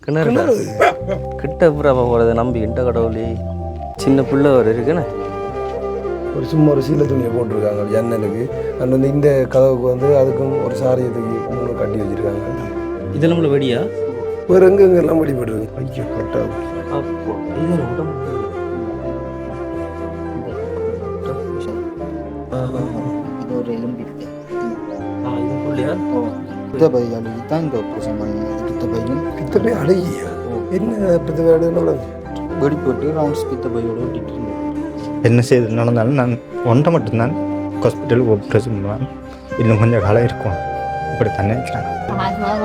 கிணறுடா கிட்ட பூரா போகிறது நம்பி எந்த கடவுளே சின்ன பிள்ளை ஒரு இருக்குண்ணே. ஒரு சும்மா ஒரு சீலை துணியை போட்டிருக்காங்க ஜன்னலுக்கு. அண்ட் வந்து இந்த கதவுக்கு வந்து அதுக்கும் ஒரு சாரியை தூக்கி முன்னே கட்டி வச்சிருக்காங்க. இதெல்லாம் உள்ள வெடியா? வேறு எங்கெங்கெல்லாம் வழிபட்டுருக்கு. ஐயோ கரெக்டாக அப்போ இது உடம்பு இது ஒரு எலும்பிட்டு இதுக்குள்ளையா கிட்ட பை அழுகி தான் இந்த ஆப்ரேஷன் பண்ணது. கிட்ட பையும் கிட்டத்தட்ட அழகியா என்ன பத்து வேடு வெடி போட்டு ரவுண்ட்ஸ் கிட்ட பையோட ஓட்டிட்டு இருந்தேன். என்ன செய்து நடந்தாலும் நான் ஒன்றை மட்டும்தான் ஹாஸ்பிட்டலுக்கு ஆப்ரேஷன் பண்ணுவேன். இன்னும் கொஞ்சம் காலம் இருக்கும் இப்படி தானே இருக்கிறாங்க.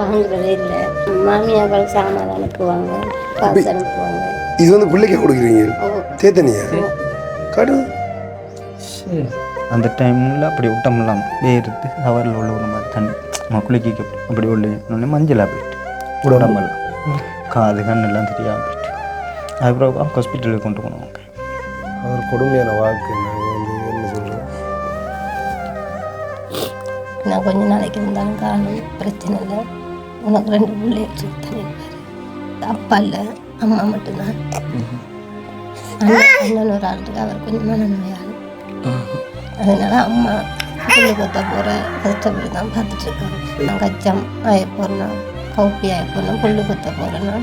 வாங்குறதே இல்லை. மாமியார்கள் சாமான் அனுப்புவாங்க, காசு அனுப்புவாங்க. இது வந்து பிள்ளைக்கு கொடுக்குறீங்க தேத்தனியா காடு. அந்த டைமில் அப்படி விட்டோம்லாம் வேறுது அவரில் உள்ள ஒரு மாதிரி தண்ணி குளிக்க அப்படி உள்ள மஞ்சளாக போயிட்டு உடம்பெல்லாம் காது கண்ணெல்லாம் தெரியாமல் போயிட்டு அதுக்கப்புறம் ஹாஸ்பிட்டலுக்கு கொண்டு போனோம். அவர் கொடுமையான வாக்கு என்ன சொல்கிறேன். நான் கொஞ்ச நாளைக்கு இருந்தாலும் காணும் பிரச்சனை இல்லை. உனக்கு 2 பிள்ளை சுத்தம். அப்பா இல்லை, அம்மா மட்டும்தான். அண்ணன் ஒரு ஆள் இருக்கு, அவர் கொஞ்சம் மனநோயாளி. அதனால அம்மா புள்ளு கொத்த போகிற கஷ்டப்பட்டு தான் பார்த்துட்டு இருக்காங்க. நான் கச்சம் ஆய போகிறேன், கவுப்பி ஆய போகிறேன், புல்லு கொத்த போகிறேன்னா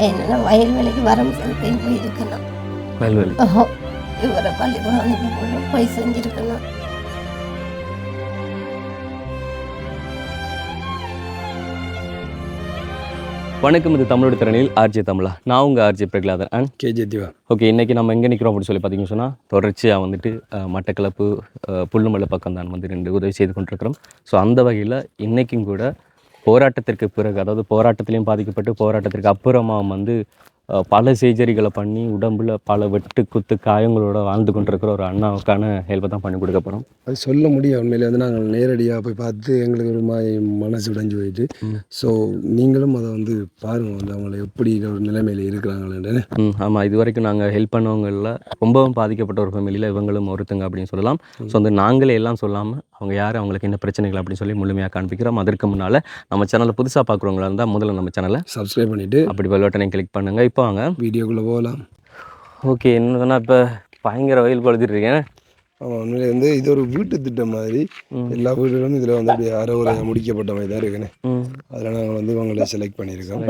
என்னென்னா வயல் வேலைக்கு வரம்பு போயிருக்கணும். வயல்வெளி இவரை பள்ளிக்கூடம் அனுப்பி போட்டு போய் செஞ்சுருக்கணும். வணக்கம், இது தமிழோட திறனில் ஆர்ஜே தமிழா. நான் உங்கள் RJ Prahaladhan and KJ Diva. Okay, இன்றைக்கி நம்ம எங்கே நிற்கிறோம் அப்படின்னு சொல்லி பார்த்தீங்கன்னு சொன்னால் தொடர்ச்சியாக வந்துட்டு மட்டக்களப்பு புல்லுமலை பக்கம் தான் வந்து 2 உதவி செய்து கொண்டிருக்கிறோம். ஸோ அந்த வகையில் இன்றைக்கும் கூட போராட்டத்திற்கு பிறகு, அதாவது போராட்டத்திலையும் பாதிக்கப்பட்டு போராட்டத்திற்கு அப்புறமா வந்து பல சர்ஜரிகளை பண்ணி உடம்புல பல வெட்டு குத்து காயங்களோட வாழ்ந்து கொண்டிருக்கிற ஒரு அண்ணாவுக்கான ஹெல்ப்பை தான் பண்ணி கொடுக்க போகிறோம். அது சொல்ல முடியும். உண்மையிலே வந்து நாங்கள் நேரடியாக போய் பார்த்து எங்களுக்கு ஒரு மனசு உடைஞ்சு போயிட்டு. ஸோ நீங்களும் அதை வந்து பாருங்கள், வந்து அவங்கள எப்படி ஒரு நிலைமையில் இருக்கிறாங்களேன்னு. ஆமாம், இது வரைக்கும் நாங்கள் ஹெல்ப் பண்ணவங்களில் ரொம்பவும் பாதிக்கப்பட்ட ஒரு ஃபேமிலியில் இவங்களும் ஒருத்தங்க அப்படின்னு சொல்லலாம். ஸோ வந்து நாங்களே எல்லாம் சொல்லாமல் அவங்க யார், அவங்களுக்கு என்ன பிரச்சனைகள் அப்படின்னு சொல்லி முழுமையாக காண்பிக்கிறோம். அதற்கு முன்னால் நம்ம சேனலை புதுசாக பார்க்குறவங்களா இருந்தால் முதல்ல நம்ம சேனலை சப்ஸ்கிரைப் பண்ணிவிட்டு அப்படி பெல் பட்டனை கிளிக் பண்ணுங்கள். இப்போ வாங்க வீடியோக்குள்ளே போகலாம். ஓகே, என்னன்னா இப்போ பயங்கர வயல் பழுதுட்டு இருக்கேன். ஆமாம், உண்மையிலே வந்து இது ஒரு வீட்டு திட்டம் மாதிரி. எல்லா வீடுகளும் இதில் வந்து அப்படி அறவுரையாக முடிக்கப்பட்ட மாதிரி தான் இருக்குன்னு. அதில் நாங்கள் வந்து இவங்களை செலக்ட் பண்ணியிருக்கோம்.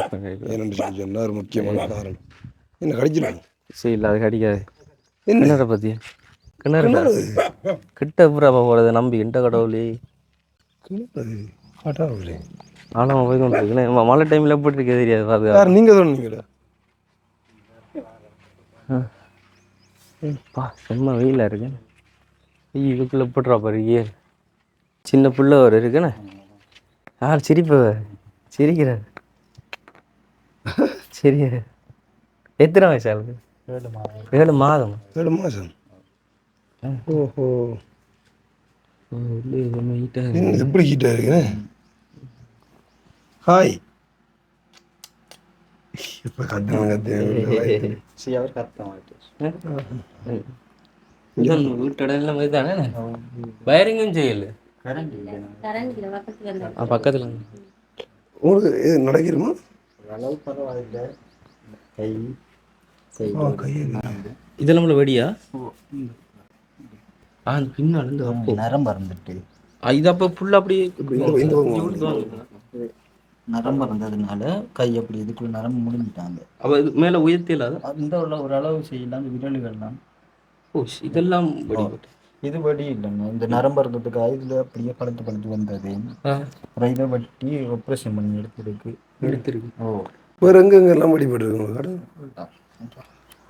ஏன்னு சொல்லி சொன்னால் ஒரு முக்கியமான காரணம் என்ன கடிச்சிடும். சரி, இல்லை அது கடிக்காது. கிணறை பற்றி கிணறு கிட்ட பூரா போகிறது நம்பி எந்த கடவுளே கடவுளே. ஆனால் போய் கொண்டு இருக்கேன். மழை டைமில் எப்படி இருக்க தெரியாது. அது யார் நீங்கள் சொன்னீங்களா? செம்ம வெயிலாக இருக்கு. இதுக்குள்ளே போட்டுறா பாரு. சின்ன பிள்ளை ஒரு இருக்குண்ணே. யார் சிரிப்ப சிரிக்கிறார்? சரி, எத்தனை வயசு ஆகுது? 7 மாதம். 7 மாதம். ஓஹோ, எப்படி ஹீட்டாக இருக்குண்ணே. ஹாய். இப்போ அவர் கத்தம் வீட்டடையில மாதிரி தானே. வயரிங்கும் செய்யல. பக்கத்தில் உங்களுக்கு இது நடக்கிறோமா? அளவு பரவாயில்லை. கை இதெல்லாம் நம்மள வெடியா? பின்னால் இருந்து அப்போ நரம்பு இருந்துட்டு இது அப்போ ஃபுல்லாக அப்படியே நரம்பு இருந்ததுனால கை அப்படி இதுக்குள்ள நரம்பு முடிஞ்சிட்டாங்க. அப்போ இது மேலே உயர்த்தி இல்லாத இந்த ஒரு அளவு செய்யலாம். அந்த விரல்கள்லாம் இதெல்லாம் இது வடி இல்லைங்க. இந்த நரம்பு இருந்ததுக்காக இதில் அப்படியே படுத்து வந்தது. இதை வட்டி ஆப்ரேஷன் பண்ணி எடுத்துருக்கு. ஓ, வேறு எங்கெங்கெல்லாம் வழிபட்டுருக்கோங்க கடை.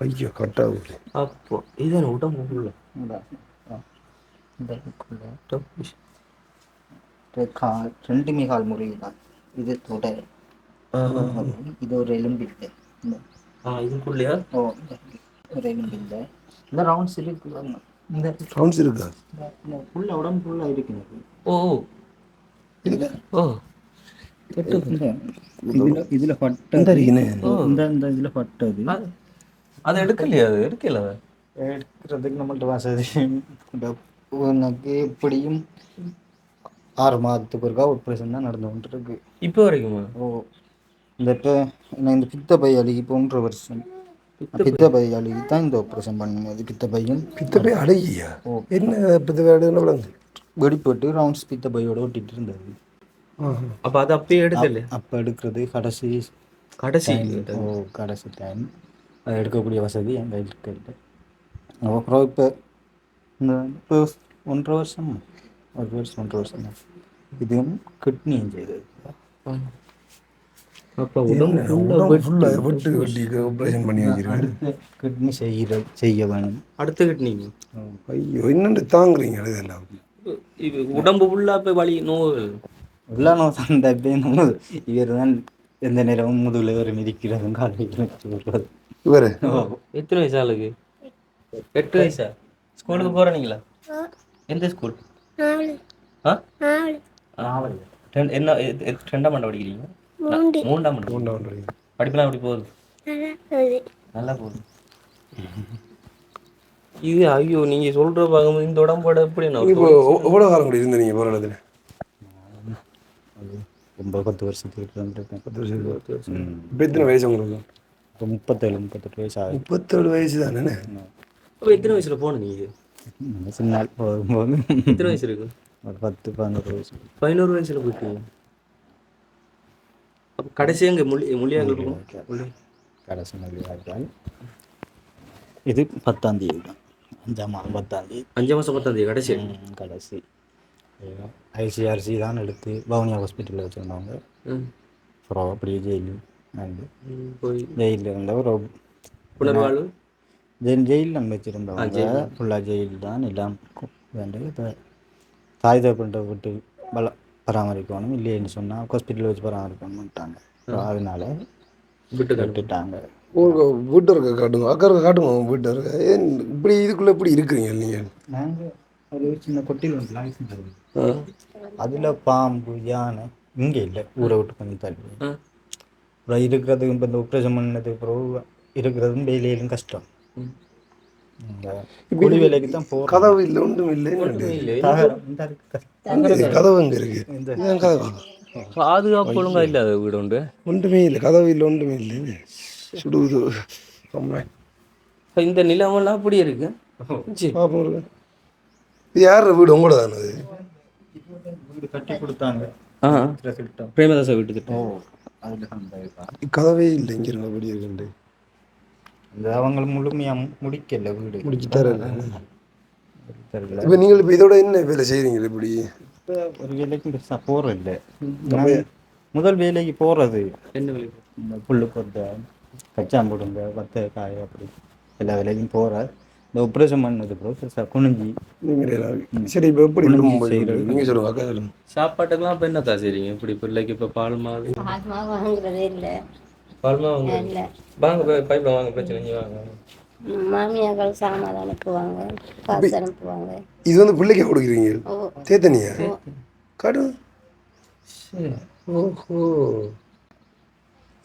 ஐயோ கட்டாக. அப்போ இதான் உடம்புக்குள்ள கால் 2 கால் முறை தான். இது தொடர். இது ஒரு எலும்பிட்டு. இதுக்குள்ளையா? ஓ, ஒரு எலும்பில்லை. இந்த ரவுண்ட்ஸ் இருக்கு. இந்த ரவுண்ட்ஸ் இருக்கா? ஃபுல்லாக உடம்பு ஃபுல்லாக இருக்குது. ஓ ஓ இதில் பட்டது இந்த இதில் பட்டது. அது எடுக்கலையா? அது எடுக்கல. எடுக்கிறதுக்கு நம்மள்ட்ட வசதி எனக்கு எப்படியும் 6 மாதத்துக்கு ஒருக்கா ஆப்ரேஷன் தான் நடந்து கொண்டு இருக்கு இப்போ வரைக்குமா? ஓ, இந்த இப்போ நான் இந்த பித்த பை அழுகி இப்போ 1.5 வருஷம் பித்த பை அழுகி தான் இந்த ஆப்ரேஷன் பண்ணும்போது பித்த பையும் பித்தப்பை அழகியா என்ன பித்தப்பை அழகுன்னு விளங்கு வெடிப்பட்டு ரவுண்ட்ஸ் பித்த பையோட ஒட்டிட்டு இருந்தது. அப்போ அது அப்பயே எடுக்கல அப்போ எடுக்கிறது கடைசி கடைசி கடைசி டைம் அதை எடுக்கக்கூடிய வசதி என் கையில் இருக்க. அப்புறம் இப்போ இந்த இப்போ 1.5 வருஷம் 1.5 வருஷம் தான் இதுவும் கிட்னியும் செய்தது. அப்போ ஃபுல்லாக வெட்டு வெட்டி ஆப்ரேஷன் பண்ணி வச்சிருக்காரு. அடுத்த கிட்னி செய்ய வேணும். அடுத்த கிட்னிங்க ஐயோ என்னென்று தாங்குறீங்க இதெல்லாம் இது உடம்பு ஃபுல்லாக போய் வலி நோய் எல்லா நோய் அந்த இவர் தான் எந்த நேரமும் முதுகில் ஒரு மிதிக்கிறதும் காலையில் சொல்கிறது. இவர் எத்தனை வயசு ஆளுக்கு? 8 வயசா? ஸ்கூலுக்கு போகிறீங்களா? எந்த ஸ்கூல்? ஆ என்ன 2ஆம் ஆண்டு படிக்கிறீங்க? 3ஆம் ஆண்டு. படிப்பெல்லாம் எப்படி போகுது? நல்லா போகுது. இது ஐயோ நீங்கள் சொல்கிற பார்க்கும்போது இந்த உடம்போட எப்படி இப்போ எவ்வளோ காலம் கூட இருந்த நீங்கள் போகிற இடத்துல? 10 வருஷத்துக்கு இருக்கேன். 10 வருஷம். இப்போ எத்தனை வயசு உங்களுக்கு? இப்போ 37-38 வயசு ஆகுது. 37 வயசு தானே? இப்போ எத்தனை வயசில் போகணும் நீங்கள்? சின்ன நாள் போகும்போது எத்தனை வயசு இருக்கு? ஒரு 10-11 வயசு. 11 வயசில் போயிட்டீங்க. அப்போ கடைசி எங்கே முள்ளியாங்க கடைசி மொழியாக்கால் இது 10ஆம் தேதி தான் 5ஆம் மாதம் 10ஆம் தேதி 5 மாதம் 10ஆம் தேதி கடைசி. கடைசி ஐசிஆர்சி தான் எடுத்து வவுனியா ஹாஸ்பிட்டலில் வச்சுருந்தவங்க. அப்புறம் அப்படியே போய் ஜெயிலில் இருந்த ஒரு புனர்வாழ்வு ஜெயிலில் வச்சுருந்தவங்க ஃபுல்லாக ஜெயில் தான் எல்லாம் வேண்டது. இப்போ தாய் தகப்பன்ட்ட விட்டு பராமரிக்கணும் இல்லைன்னு சொன்னால் ஹாஸ்பிட்டலில் வச்சு பராமரிக்கணும்ட்டாங்க. அதனால விட்டுட்டாங்க. வீட்டு இருக்க காட்டுங்க அக்கா இருக்க காட்டுங்க வீட்டு இருக்க ஏன் இப்படி இதுக்குள்ளே இப்படி இருக்கிறீங்க நீங்கள்? நாங்கள் ஒரு சின்ன கொட்டியில் வந்து அதில் பாம்பு யானை இங்கே இல்லை ஊரை விட்டு கொஞ்சம் தள்ளி. அப்புறம் இருக்கிறதுக்கு இப்போ இந்த ஆப்ரேஷன் பண்ணதுக்கு பிறகு இருக்கிறதும் வேலையிலும் கஷ்டம். கூலி வேலைக்கு தான் போகிறோம். கதவு இல்லை ஒன்றும் இல்லை. கதவு எங்கே இருக்கு? ஏன் கதவு பாதுகாப்பு ஒழுங்கா இல்லை அது வீடு உண்டு ஒன்றுமே இல்லை. கதவு இல்லை ஒன்றுமே இல்லை. சுடுவது இந்த நிலமெல்லாம் அப்படி இருக்கு. பார்ப்போம். இது யார் வீடு? உங்களோட தானே அது? வீடு கட்டி கொடுத்தாங்க. பிரேமதாசா வீட்டு திட்டம். கதவே இல்லை. இங்கே இருக்க அப்படி இருக்குண்டு இந்த அவங்க முழுமையாக முடிக்கல வீடு முடிச்சு தரல. இப்போ நீங்கள் இப்போ இதோட என்ன வேலை செய்கிறீங்க? இப்படி இப்போ ஒரு வேலைக்கு பெருசாக போகிறது இல்லை. முதல் வேலைக்கு போகிறது என்ன வேலை? இந்த புல்லு கொத்த கச்சாம்புடுங்க வத்த காய் அப்படி எல்லா வேலைக்கும் போகிற. இந்த ஆப்ரேஷன் பண்ணது பெருசாக குனிஞ்சி சரி. இப்போ எப்படி நீங்கள் சொல்லுங்கள் அக்கா சொல்லுங்கள். சாப்பாட்டுக்கெல்லாம் இப்போ என்னக்கா செய்றீங்க? இப்படி பிள்ளைக்கு இப்போ பால் மாவு வாங்குறதே இல்லை. பால் மாவு இல்லை. வாங்க பைப்பில் வாங்க பிரச்சனை இல்லை வாங்க. மாமியார்கள் சாமான் அனுப்புவாங்க, காசு அனுப்புவாங்க. இது வந்து பிள்ளைக்கு கொடுக்குறீங்க? தேத்தனியா காடு? ஓஹோ.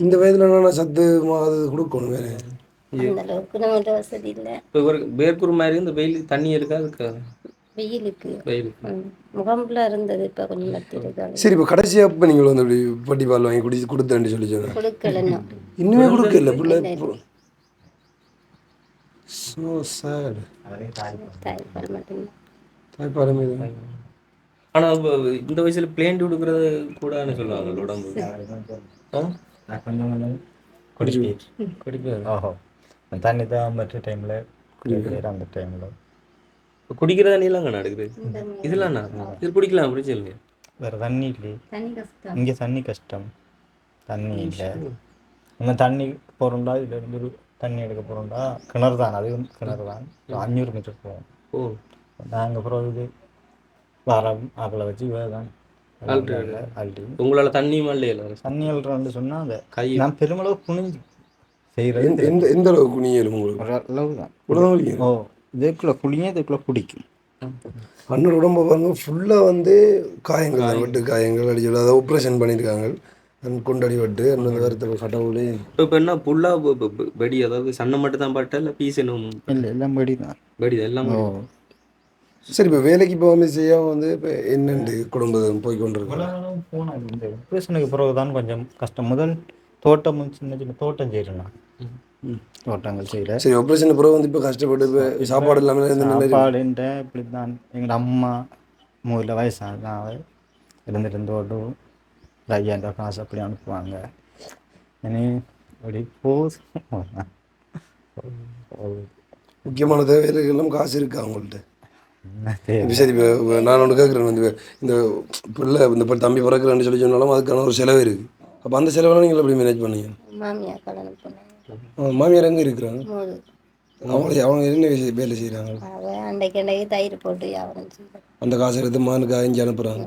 இந்த வயதில் நான் சத்து அது கொடுக்கணும் வேறு அந்த அளவுக்கு நம்மகிட்ட வசதி இல்லை. இப்போ ஒரு வேர்க்குரு மாதிரி இந்த வெயில் தண்ணி இருக்கா? அதுக்கு வெயிலுக்கு முகம்புல இருந்தது. இப்போ கொஞ்சம் மத்தி இருக்காங்க. சரி. இப்போ கடைசியாக இப்போ நீங்கள் வந்து இப்படி பட்டி பால் வாங்கி கொடுத்தேன்னு சொல்லி சொன்னேன். கொடுக்கல இன்னுமே கொடுக்கல பிள்ளை. So sad. தாய்ப்பால் மட்டும்தான். தாய்ப்பால் மீது. ஆனால் இந்த வயசில் பிளேண்ட் கொடுக்குறது கூடன்னு சொல்லுவாங்க உடம்பு. குடிப்பேன். ஓஹோ. தண்ணி தான் மற்ற டைமில் குடிக்கிற அந்த டைமில் குடிக்கிற தண்ணியெல்லாம் கண்ணா எடுக்குது. இதெல்லாம் இது குடிக்கலாம் பிரச்சனை இல்லையா? வேறு தண்ணி இல்லையே. இங்கே தண்ணி கஷ்டம். தண்ணி இல்லை. நம்ம தண்ணி போகிறோம்டா இதில் இருந்து ஒரு தண்ணி எடுக்க போகிறோம்டா கிணறு தான். அதுவும் கிணறு தான். 500 மீட்டர் போவோம். ஓ. நாங்கள் அப்புறம் இது வாரம் ஆப்பில் வச்சு வேதான் அல்டி. உங்களால் தண்ணி மல்லையில தண்ணி அல்றான்னு சொன்னால் அதை கை நான் பெருமளவு குனிஞ்சு செய்கிறது. எந்த அளவுக்கு குனியலும் உங்களுக்கு? ஒரு அளவு தான். உடம்பு ஓ இதுக்குள்ளே குளிங்க இதுக்குள்ளே பிடிக்கும். அண்ணன் உடம்பை பாருங்க ஃபுல்லாக வந்து காயங்கள் வெட்டு காயங்கள் அடிச்சு அதை ஆப்ரேஷன் பண்ணியிருக்காங்க. கொண்டாடி வெட்டு அந்த வேறு கடவுளே. இப்போ என்ன ஃபுல்லாக வெடி அதாவது சண்டை மட்டும் தான் பாட்டா இல்லை பீஸ் என்ன? இல்லை எல்லாம் வெடி தான். வெடி தான் எல்லாம். சரி. இப்போ வேலைக்கு போகாமல் செய்யாமல் வந்து இப்போ என்னென்று குடும்பம் போய் கொண்டிருக்கோம். போனால் இந்த ஆப்ரேஷனுக்கு பிறகு தான் கொஞ்சம் கஷ்டம். முதல் தோட்டமும் சின்ன சின்ன தோட்டம் செய்கிறேன் நான். தோட்டங்கள் செய்கிறேன். சரி, ஆப்ரேஷன் பிறகு வந்து இப்போ கஷ்டப்பட்டு இப்போ சாப்பாடு இல்லாமல் இருந்து நல்லா இருக்கு. சாப்பாடுன்ற இப்படி தான் எங்கள் அம்மா மூதில் வயசானதான் அவர் இருந்தோடு ஒரு 5000 ரூபா காசு அப்படி அனுப்புவாங்க. இனி அப்படி போகுது. முக்கியமான தேவைகளுக்கெல்லாம் காசு இருக்கா அவங்கள்ட்ட? என்ன தேவை? இப்போ சரி, இப்போ நான் ஒன்று கேட்குறேன், வந்து இந்த பிள்ளை இந்த தம்பி பிறக்கிறேன்னு சொல்லி சொன்னாலும் அதுக்கான ஒரு செலவு இருக்குது. அப்போ அந்த செலவெல்லாம் நீங்கள் எப்படி மேனேஜ் பண்ணீங்க? மாமியார் கல்யாணம் பண்ணாங்க. மாமியார் எங்கே இருக்கிறாங்க? மூணு அவங்க என்ன வேலை செய்கிறாங்க? அவன் அன்றைக்கு தயிர் போட்டு வியாபாரம் செய்வாங்க. அந்த காசு எடுத்து மானுக்கு அஞ்சு அனுப்புகிறாங்க.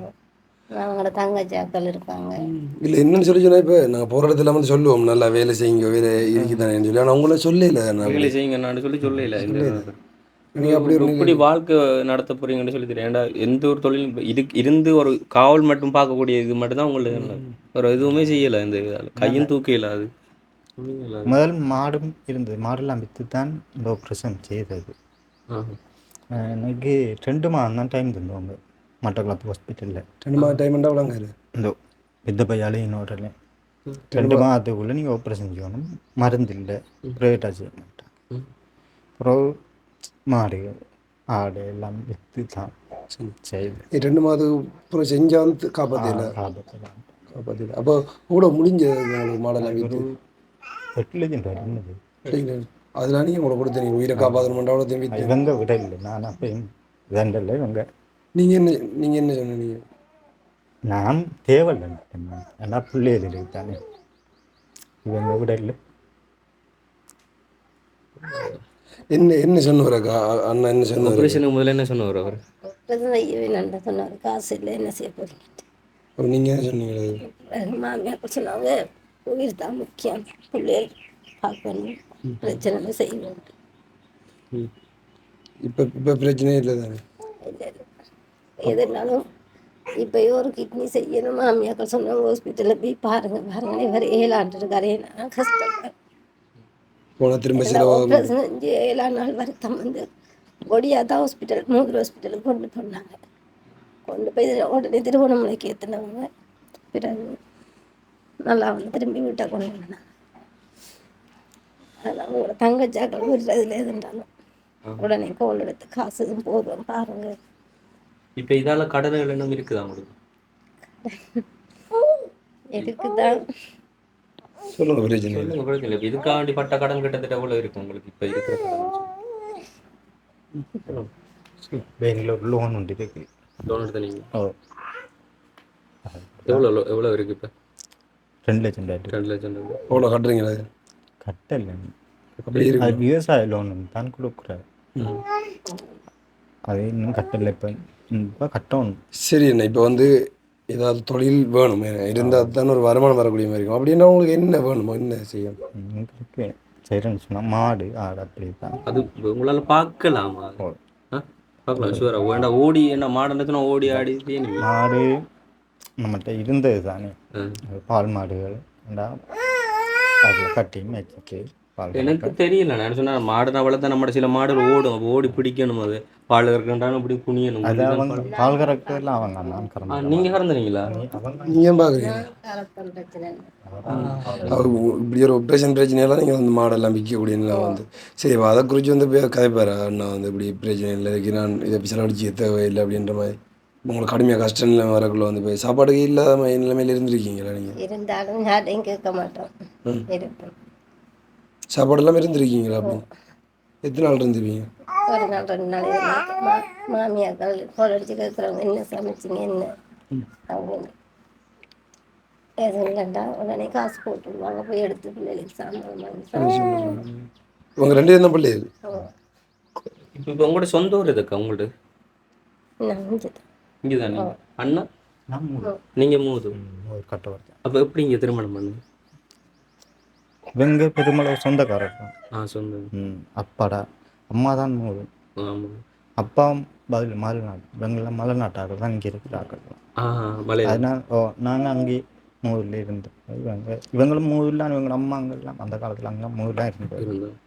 அவங்களோட தங்கச்சாக்கள் இருக்காங்க. இல்லை என்னன்னு சொல்லி சொன்னால் இப்போ நாங்கள் போகிற இடத்துல வந்து சொல்லுவோம் நல்லா வேலை செய்யுங்க, வேலை இருக்குதானேன்னு சொல்லி. ஆனால் அவங்கள சொல்லல. வேலை செய்யுங்கன்னு சொல்லி சொல்லல. நீங்கள் அப்படி ஒரு இப்படி வாழ்க்கை நடத்த போறீங்கன்னு சொல்லி தெரியும். ஏன்டா எந்த ஒரு தொழில் இருந்து ஒரு காவல் மட்டும் பார்க்கக்கூடிய இது மட்டும் தான் உங்களுக்கு ஒரு எதுவுமே செய்யலை. இந்த கையும் தூக்கல. அது முதல் மாடும் இருந்தது. மாடெல்லாம் விற்று தான் இந்த ஆப்ரேஷன் செய்தது. எனக்கு 2 மாதம் தான் டைம் தந்தவங்க மட்டக்களப்பு ஹாஸ்பிட்டலில். 2 மாதம் டைம் இருந்தால் அவ்வளோங்க. இந்த பெத்த பையாலே இன்னொரு 2 மாதத்துக்குள்ளே நீங்கள் ஆப்ரேஷன் செய்யணும். மருந்து இல்லை, ப்ரைவேட்டாக செய்ய மாட்டாங்க. அப்புறம் மாடுகள் ஆடு எல்லாம் விற்று தான் செய்யுது. 2 மாதத்துக்கு அப்புறம் செஞ்சால் காப்பாற்றல. காப்பாற்றல. அப்போ கூட முடிஞ்சது உங்களுக்கு மாடெல்லாம் விற்று 8 லட்சம் ரூபாய் இருந்தது. அதெல்லாம் நீங்கள் கூட கொடுத்து நீங்கள் உயிரை காப்பாற்றணுமெண்டா அவ்வளோ திரும்பி இவங்க விட இல்லை. நான் அப்பயும் வேண்டல. இவங்க நீங்கள் என்ன சொன்னீங்க? நான் தேவையில்லை. ஏன்னா பிள்ளைகள் தானே. இவங்க விட இல்லை. என்ன சொன்னவர் அண்ணா? என்ன சொன்னார்? ஆப்ரேஷனுக்கு முதல்ல என்ன சொன்னவர் அவர்? செய்யவே நல்லா சொன்னார். காசு இல்லை, என்ன செய்ய போறீங்க? அப்போ நீங்கள் என்ன சொன்னீங்க? மாமியார் சொன்னாங்க உயிர் தான் முக்கியம், பிள்ளைகள் பார்க்கணும், பிரச்சனை செய்யணும். இப்போ பிரச்சனையே இல்லை தானே? இல்லை இல்லை, எதுனாலும் இப்போ ஒரு கிட்னி செய்யணும். மாமியாக்கள் சொன்னாங்க ஹாஸ்பிட்டலில் போய் பாருங்க இவர் 7 ஆண்டு இருக்காரு. நான் கஷ்டப்பட்டேன். போனால் திரும்ப ஆப்ரேஷன் செஞ்சு 7 நாள் வருத்தம் வந்து ஒடியா தான் மூதூர் ஹாஸ்பிட்டலுக்கு கொண்டு போனாங்க. கொண்டு போய் உடனே திருவண்ணாமலைக்கு ஏற்றினவங்க. பிறகு நல்லா வந்து திரும்பி வீட்டை கொண்டு வந்தாங்க. அதெல்லாம் உங்களோட தங்கச்சாக்கள் விடுறதுல எதுண்டாலும் உடனே கோல் எடுத்து காசு போதும் பாருங்க. இப்போ இதால் கடன்கள் என்ன இருக்குதா உங்களுக்கு? இருக்குதான். சொல்லுங்க. பிரச்சனை இல்லை. இதுக்காண்டி பட்ட கடன் கிட்டத்தட்ட எவ்வளோ இருக்கு உங்களுக்கு இப்போ இருக்கிற கடன்? பேங்கில் லோன் உண்டு இருக்கு. லோன் எடுத்த நீங்கள் ஓ, எவ்வளோ இருக்குது இப்போ? 2 லட்சம் ரூபாய். 2 லட்சம் ரூபாய். எவ்வளோ கட்டுறீங்களா? கட்டலை. அப்படி இருக்கு. அது விவசாய லோன் தான் கொடுக்குறாரு. அது இன்னும் கட்டலை. இப்போ கட்டணும். சரி அண்ணா, இப்போ வந்து ஏதாவது தொழில் வேணும் இருந்தால் தான் ஒரு வருமானம் வரக்கூடிய மாதிரி இருக்கும். அப்படின்னா உங்களுக்கு என்ன வேணுமோ, என்ன செய்யணும்? எங்களுக்கு செய்கிறேன்னு சொன்னால் மாடு ஆடு அப்படி தான். அது உங்களால் பார்க்கலாமா? பார்க்கலாம். ஷுவரா வேண்டாம். ஓடி என்ன மாடுன்னு ஓடி ஆடி மாடு நம்மகிட்ட இருந்தது தானே. பால் மாடுகள் அதில் கட்டி மேய்ச்சிட்டு எனக்கு தெரியல. நான் சொன்னா மாடுனா வளர்த்தா நம்ம சில மாடுகள் ஓடும். ஓடி பிடிக்கணும். அது பால் கறக்கண்டாலும் இப்படி குனியணும். அது அவங்க பால் கறக்கலாம். அவங்க நான் கறந்து. நீங்க கறந்துறீங்களா? நீங்கள் பார்க்குறீங்க அவர் இப்படி ஒரு ஆப்ரேஷன் பிரச்சனையெல்லாம் நீங்கள் வந்து மாடெல்லாம் விற்கக்கூடிய நிலை வந்து சரி அதை குறித்து வந்து கதைப்பார் அண்ணா வந்து இப்படி பிரச்சனை இல்லை இருக்கு, நான் இதை செலவழிச்சு தேவையில்லை அப்படின்ற மாதிரி. உங்களுக்கு கடுமையாக கஷ்டம் இல்லை வரக்குள்ள வந்து போய் சாப்பாடுக்கு இல்லாத நிலைமையில் இருந்திருக்கீங்களா நீங்கள்? இருந்தாலும் யாரையும் கேட்க மாட்டோம். இருப்போம். சாப்பாடு எல்லாம் இருந்திருக்கீங்களா? அப்படி எத்தனை நாள் இருந்துருவீங்க? ஒரு நாள் 2 நாள் இருந்தால் மாமியாக்கள் கோல் அடிச்சு கேட்குறவங்க என்ன சமைச்சிங்க என்ன அப்படின்னு. எதுவும் இல்லைண்டா உடனே காசு போட்டுருவாங்க. போய் எடுத்து பிள்ளைகளுக்கு சாம்பார் இவங்க 2 பேரும் தான் பிள்ளைகள். இப்போ உங்களோட சொந்த ஊர் எதுக்கா? உங்களோட இங்கே தானே? அண்ணா நீங்கள் மூது கட்ட வரேன். அப்போ எப்படி இங்கே திருமணம் பண்ணு? இவங்க பெருமளவு சொந்தக்காரர் தான். சொந்த அப்பாடா அம்மா தான் மூது. ஆமாம். அப்பா பதில் மலைநாட்டு. இவங்கெல்லாம் மலைநாட்டார்கள் தான் இங்கே இருக்கிறார்கள். மலை. அதனால் நாங்கள் அங்கே மூதில் இருந்தோம். இவங்களும் மூதில் இவங்க அம்மாங்கெல்லாம் அந்த காலத்தில் அங்கே மூதிலாம் இருந்தோம்.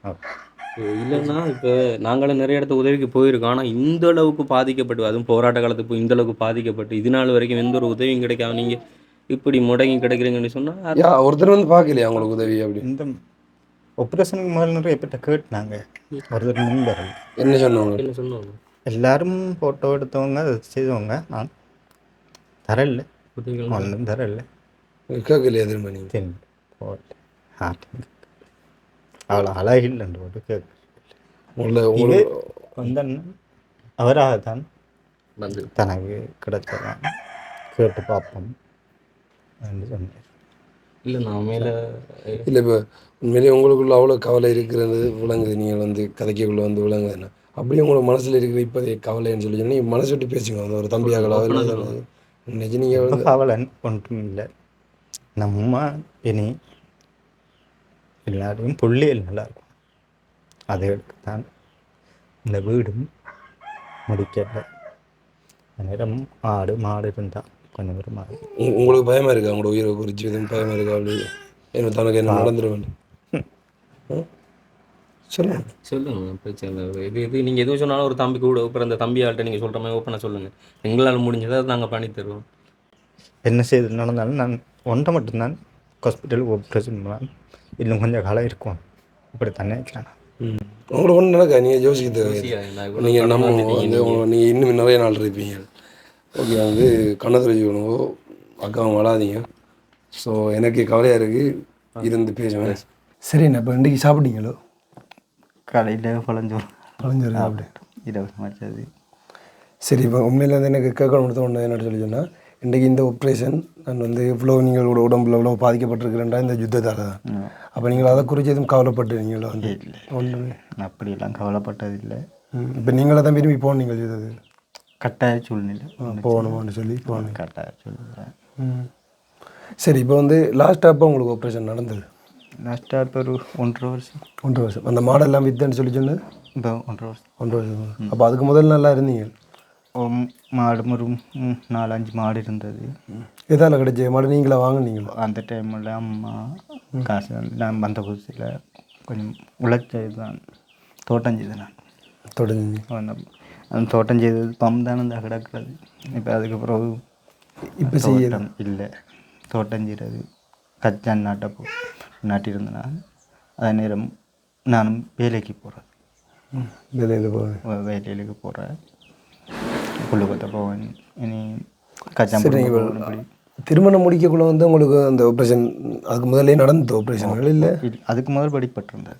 இல்லைன்னா இப்போ நாங்களும் நிறைய இடத்த உதவிக்கு போயிருக்கோம். ஆனால் இந்த அளவுக்கு பாதிக்கப்பட்டு, அதுவும் போராட்ட காலத்துக்கு போய் இந்த அளவுக்கு பாதிக்கப்பட்டு இது நாள் வரைக்கும் எந்த ஒரு உதவியும் கிடைக்காம நீங்கள் இப்படி முடங்கி கிடைக்கிறீங்கன்னு சொன்னால் யா ஒருத்தர் வந்து பார்க்கலையா உங்களுக்கு உதவி அப்படி? இந்த ஆப்ரேஷனுக்கு முதல் நிறைய பேர்ட்ட கேட்டாங்க, ஒருத்தர் நண்பர்கள் என்ன சொன்னவங்க? என்ன சொன்னாங்க? எல்லாரும் ஃபோட்டோ எடுத்தவங்க அதை செய்தவங்க, நான் தரல, புரியுங்களா? ஒன்றும் தரல. கேட்கலையா திரும்ப நீங்கள்? தின் போட்டு அவ்வளோ அழகில்லைன்னு போட்டு கேட்க உங்களை இது உங்களுக்கு வந்தன் அவராக தான் வந்து தனக்கு கிடைச்சதான் கேட்டு பார்ப்போம் என்று சொன்னார். இல்லை நான் மேலே இல்லை இப்போ உண்மையிலேயே உங்களுக்குள்ள அவ்வளோ கவலை இருக்கிறது விளங்குது. நீங்கள் வந்து கதைக்குள்ளே வந்து விளங்குதுன்னா அப்படியே உங்களோட மனசில் இருக்கிற இப்போதைய கவலைன்னு சொல்லி சொன்னால் நீங்கள் மனசு விட்டு பேசுங்க. அந்த ஒரு தம்பியாகலோ இல்லை நிஜம் நீங்கள் வந்து கவலை ஒன்றும் இல்லை. நம்ம இனி எல்லாரையும் புள்ளியல் நல்லா இருக்கும். அதை எடுத்துத்தான் இந்த வீடும் முடிக்கல. நேரம் ஆடு மாடு இருந்தால் கொஞ்சம் பேர் மாடு உங்களுக்கு பயமாக இருக்கா? உங்களோட உயிரை குறித்து எதுவும் பயமாக இருக்கா? அப்படி என்ன தனக்கு என்ன நடந்துருவேன் சொல்லுங்கள். சொல்லுங்க, பிரச்சனை இல்லை. இது நீங்கள் எதுவும் சொன்னாலும் ஒரு தம்பி கூட பிறந்த தம்பியாள்கிட்ட நீங்கள் சொல்கிற மாதிரி ஓப்பனாக சொல்லுங்கள். எங்களால் முடிஞ்சதை அதை நாங்கள் பண்ணி தருவோம். என்ன செய்து நடந்தாலும் நான் ஒன்றை மட்டும்தான் ஹாஸ்பிட்டலுக்கு ஆப்ரேஷன் பண்ணலாம். இன்னும் கொஞ்சம் காலம் இருக்கும், இப்படி தானே இருக்கலாம். உங்களோட ஒன்றும் நடக்கா? நீங்கள் யோசிக்க தேவையில்லை. நீங்கள் நம்ம வந்து நீங்கள் இன்னும் நிறைய நாள் இருப்பீங்க. ஓகே, வந்து கண்ணத்துல வச்சுக்கணுவோ அக்காவும் வளாதீங்க. ஸோ எனக்கு கவலையாக இருக்குது, இருந்து பேசுவேன். சரிண்ணா, இப்போ இன்றைக்கி சாப்பிட்டீங்களோ? கடையில் பழஞ்சோறு அப்படி இரவு சமைச்சது. சரி, இப்போ உண்மையில் வந்து எனக்கு கேட்கணும்னு தோணுது. என்ன சொல்லி சொன்னால், இன்றைக்கி இந்த ஆப்ரேஷன் நான் வந்து இவ்வளோ நீங்களோட உடம்புல இவ்வளோ பாதிக்கப்பட்டிருக்கிறேன்டா இந்த யுத்தத்தால் தான். அப்போ நீங்கள் அதை குறித்து எதுவும் கவலைப்பட்டுருங்களோ? வந்து இல்லை, ஒன்றுமே அப்படியெல்லாம் கவலைப்பட்டதில்லை. இப்போ நீங்களே தான் விரும்பி போனீங்க யுத்தத்துக்கு? கட்டாய சூழ்நிலை போகணுமான்னு சொல்லி போனேன். கட்டாய சூழ்நிலை. சரி, இப்போ வந்து லாஸ்ட்டாக அப்போ உங்களுக்கு ஆப்ரேஷன் நடந்தது? லாஸ்ட்டாக இப்போ ஒரு 1.5 வருஷம். 1.5 வருஷம். அந்த மாடெல்லாம் வித்துன்னு சொல்லி சொன்னது இப்போ 1.5 வருஷம். 1.5 வருஷம். அப்போ அதுக்கு முதல்ல நல்லா இருந்தீங்க? மாடு ஒரு 4-5 மாடு இருந்தது. எதால் கிடைச்ச மாடு? நீங்களா வாங்கினீங்களா? அந்த டைமில் அம்மா காசு நான் வந்த புதுசில் கொஞ்சம் உழைச்சது தான், தோட்டம் செய்து நான் தொடங்கி அந்த தோட்டம் செய்தது பம்பு தானே இந்த கிடக்கிறது. இப்போ அதுக்கப்புறம் இப்போ தோட்டம் இல்லை, தோட்டம் செய்கிறது கச்சான் நாட்டியிருந்தேன். அதே நேரம் நானும் வேலைக்கு போகிறேன், வேலையில் போவேன். வேலைக்கு போகிறேன், புல்லு கொத்த போவேன். இனி கச்சான் திருமணம் முடிக்கக்குள்ள வந்து உங்களுக்கு அந்த ஆப்ரேஷன் அதுக்கு முதல்ல நடந்தது ஆப்ரேஷன்கள்? இல்லை, அதுக்கு முதல் படிப்பட்டிருந்தது.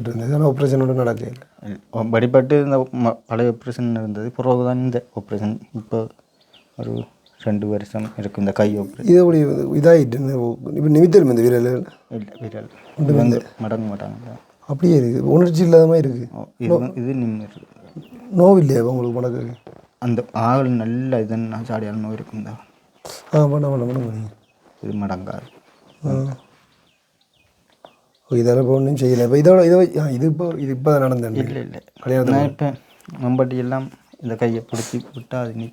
இருந்தது, ஆனால் ஆப்ரேஷனோட நடக்கல. படிப்பட்டு இந்த பழைய ஆப்ரேஷன் இருந்தது, பிறகு தான் இந்த ஆப்ரேஷன். இப்போ ஒரு 2 வருஷம் இருக்கும் இந்த கை ஆப்ரேஷன். இது அப்படி இதாகிட்டு இப்போ நிமித்தம் இந்த விரல் இல்லை, விரல் இது வந்து மடங்க மாட்டாங்க, அப்படியே இருக்குது, உணர்ச்சி இல்லாத மாதிரி இருக்குது. இது நின்று நோவு இல்லையா உங்களுக்கு மடக்கு? அந்த ஆள் நல்ல இதுன்னு சாடியால் நோய் இருக்கும் தான். பண்ண இது மடங்காது. இதெல்லாம் இப்போ ஒன்றும் செய்யலை. இப்போ இது இப்போ தான் நடந்தேன். இல்லை இல்லை, கல்யாணம் இப்போ நம்பட்டி எல்லாம் இந்த கையை பிடிச்சி விட்டால் அது நீ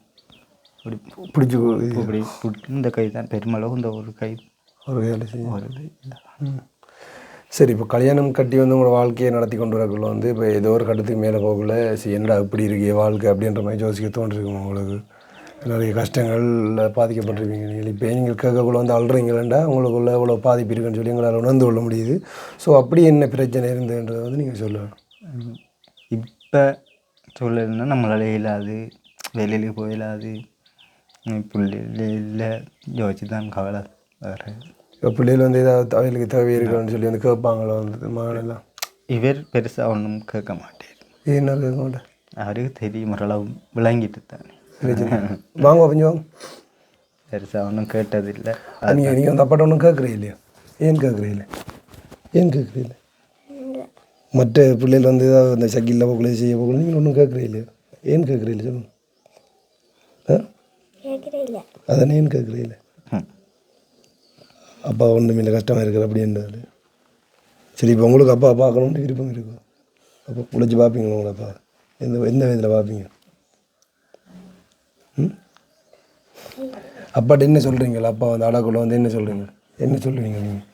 இப்படி பிடிச்சி இப்படி பிடிச்சி இந்த கை தான் பெருமளவு இந்த ஒரு கை ஒரு வேலை செய்யும். வருது. சரி, இப்போ கல்யாணம் கட்டி வந்து உங்களோட வாழ்க்கையை நடத்தி கொண்டு வரக்குள்ள வந்து இப்போ ஏதோ ஒரு கட்டத்துக்கு மேலே போகக்குள்ள சரி என்னடா இப்படி இருக்கே வாழ்க்கை அப்படின்ற மாதிரி யோசிக்க தோன்றிருக்கும் உங்களுக்கு. நிறைய கஷ்டங்களில் பாதிக்கப்பட்டிருப்பீங்க நீங்கள். இப்போ நீங்கள் கேட்கக்குள்ள வந்து அழுறீங்களா உங்களுக்குள்ள இவ்வளோ பாதிப்பு இருக்குன்னு சொல்லி எங்களால் உணர்ந்து கொள்ள முடியுது. ஸோ அப்படி என்ன பிரச்சனை இருந்ததுன்றதை வந்து நீங்கள் சொல்லலாம். இப்போ சொல்லலைன்னா நம்மளால் இயலாது, வெளியில் போயிடாது, பிள்ளைல யோசிச்சு தான் கவலை வேறு. இப்போ பிள்ளைகள் வந்து ஏதாவது அவர்களுக்கு தேவை இருக்குன்னு சொல்லி வந்து கேட்பாங்களோ வந்து மகனெல்லாம்? இவர் பெருசாக ஒன்றும் கேட்க மாட்டேன். என்ன கேட்க மாட்டேன்? அவருக்கு தெரியும், ஓரளவு விளங்கிட்டு தானே. வாங்க கொஞ்சம் வாங்க. பெருசாக ஒன்றும் கேட்டதில்லை. நீங்கள் வந்து அப்பாட்ட ஒன்றும் கேட்குறீங்க இல்லையா? ஏன் கேட்குறீங்க? மற்ற பிள்ளைகள் வந்து ஏதாவது அந்த சக்கியில் போகல செய்ய போகல நீங்கள் ஒன்றும் கேட்குறீங்க இல்லையா? ஏன் கேட்குறீங்க சொல்லுங்க. அதானே ஏன் கேட்குறீங்க? அப்பா ஒன்றும் இல்லை, கஷ்டமாக இருக்கிற அப்படின்றாரு. சரி, இப்போ உங்களுக்கு அப்பா பார்க்கணுன்னு விருப்பம் இருக்கும். அப்போ உழைச்சி பார்ப்பீங்க உங்களை அப்பா? எந்த விதத்தில் பார்ப்பீங்க? அப்பாட்ட என்ன சொல்கிறீங்களா? அப்பா வந்து அடாக்குள்ள வந்து என்ன சொல்கிறீங்க நீங்கள்?